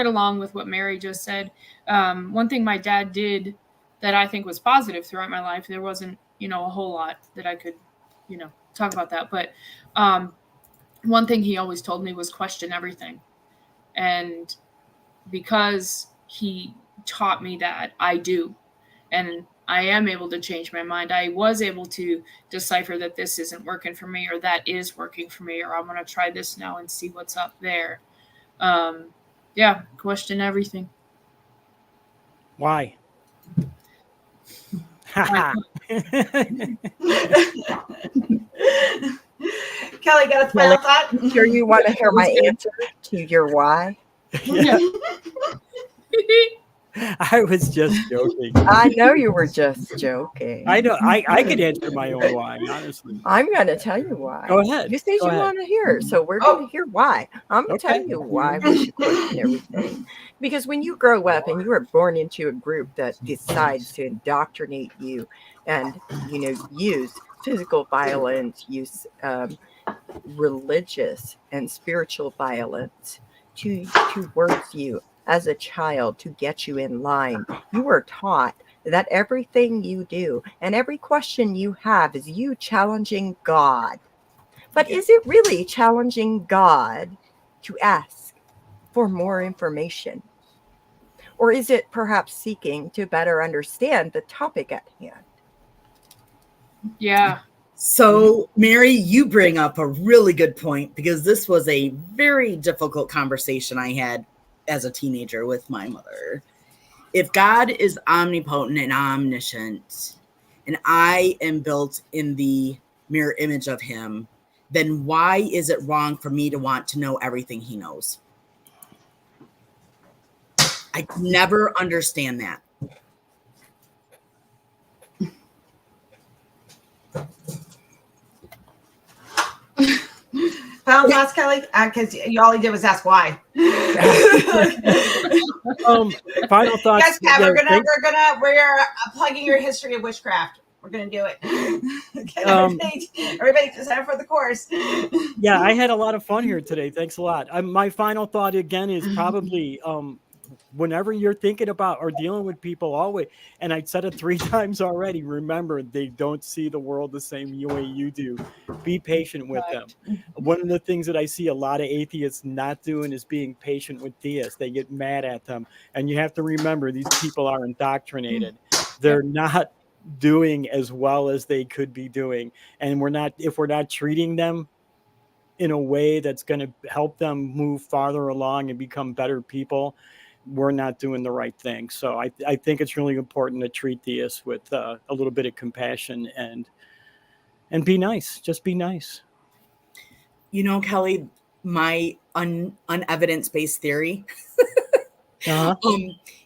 along with what Mary just said. One thing my dad did that I think was positive throughout my life, there wasn't, a whole lot that I could, talk about that. But one thing he always told me was question everything. And because he taught me that, I do. And I am able to change my mind. I was able to decipher that this isn't working for me, or that is working for me, or I'm going to try this now and see what's up there. Question everything. Why? Kelly, got a final thought? I'm sure you want to hear my answer to your why. I was just joking. I know you were just joking. I know. I could answer my own why, honestly. I'm going to tell you why. Go ahead. You said you want to hear, so we're going to hear why. I'm going to tell you why we should question everything. Because when you grow up and you are born into a group that decides to indoctrinate you and, use physical violence, use religious and spiritual violence towards you as a child to get you in line, you are taught that everything you do and every question you have is you challenging God. But is it really challenging God to ask for more information? Or is it perhaps seeking to better understand the topic at hand? Yeah. So, Mary, you bring up a really good point, because this was a very difficult conversation I had as a teenager with my mother. If God is omnipotent and omniscient, and I am built in the mirror image of him, then why is it wrong for me to want to know everything he knows? I never understand that. Final thoughts, Kelly? Because all he did was ask why. Final thoughts. Yes, Pat, we're plugging your history of witchcraft. We're gonna do it. Everybody sign up for the course. Yeah, I had a lot of fun here today. Thanks a lot. My final thought again is probably whenever you're thinking about or dealing with people, always, and I said it 3 times already, remember, they don't see the world the same way you do. Be patient with them. One of the things that I see a lot of atheists not doing is being patient with theists. They get mad at them. And you have to remember, these people are indoctrinated. They're not doing as well as they could be doing. And if we're not treating them in a way that's going to help them move farther along and become better people, we're not doing the right thing. So I think it's really important to treat theists with a little bit of compassion and be nice. Just be nice. Kelly, my unevidence-based theory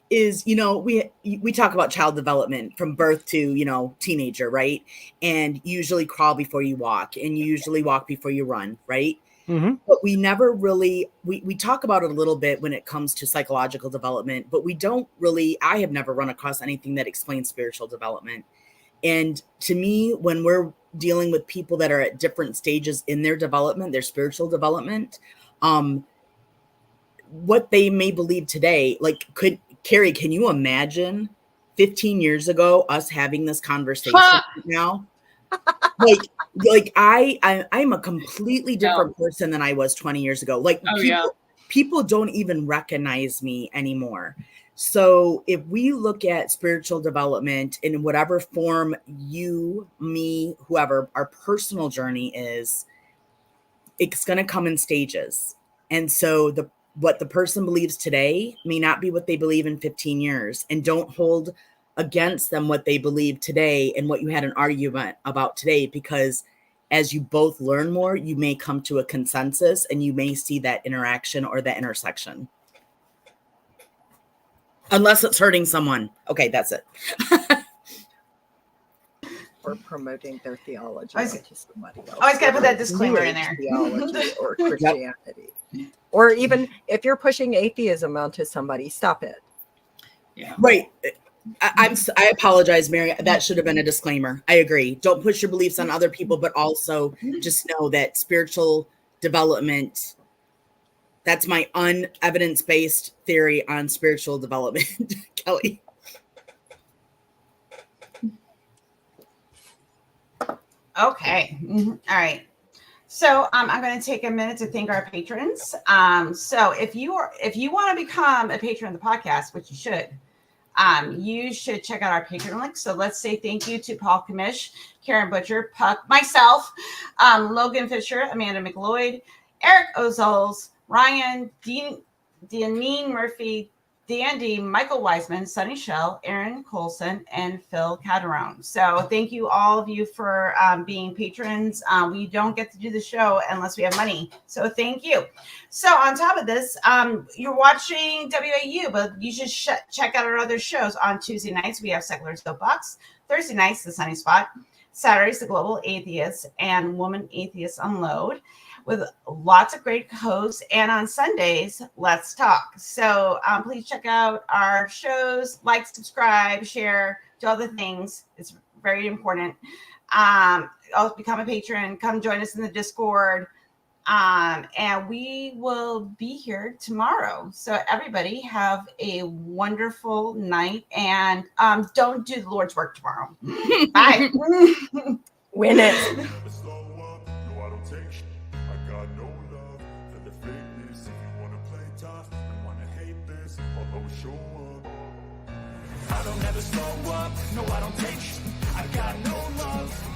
is, we talk about child development from birth to, teenager, right? And you usually crawl before you walk, and you usually walk before you run, right? Mm-hmm. But we never really, we talk about it a little bit when it comes to psychological development, but we don't really, I have never run across anything that explains spiritual development. And to me, when we're dealing with people that are at different stages in their development, their spiritual development, what they may believe today, like Carrie, can you imagine 15 years ago us having this conversation now? I'm a completely different person than I was 20 years ago. Like people don't even recognize me anymore. So if we look at spiritual development in whatever form you, me, whoever our personal journey is, it's going to come in stages. And so what the person believes today may not be what they believe in 15 years, and don't hold against them what they believe today and what you had an argument about today, because as you both learn more, you may come to a consensus and you may see that interaction or that intersection. Unless it's hurting someone. Okay, that's it. Or promoting their theology Always- onto somebody else. Always got to put that disclaimer in there. Theology or Christianity. Or even if you're pushing atheism onto somebody, stop it. Yeah. Right. I apologize, Mary. That should have been a disclaimer. I agree. Don't push your beliefs on other people, but also just know that spiritual development, that's my unevidence-based theory on spiritual development. Kelly. Okay. All right. So I'm going to take a minute to thank our patrons. So if you want to become a patron of the podcast, which you should check out our Patreon link. So let's say thank you to Paul Kamish, Karen Butcher, Puck, myself, Logan Fisher, Amanda McLeod, Eric Ozols, Ryan, Deanine Murphy, Dandy, Michael Wiseman, Sunny Shell, Aaron Colson, and Phil Caderone. So thank you all of you for being patrons. We don't get to do the show unless we have money. So thank you. So on top of this, you're watching WAU, but you should check out our other shows. On Tuesday nights, we have Secular Soapbox. Thursday nights, The Sunny Spot. Saturdays, The Global Atheist and Woman Atheist Unload, with lots of great hosts. And on Sundays, Let's Talk. So please check out our shows, like, subscribe, share, do all the things. It's very important. Also become a patron. Come join us in the Discord. And we will be here tomorrow. So everybody have a wonderful night, and don't do the Lord's work tomorrow. Bye. Win it. Never slow up, no, I don't take shit. I got no love for the fakeness. If you wanna play tough and wanna hate this, I'll always show up. I don't ever slow up, no, I don't take shit. I got no love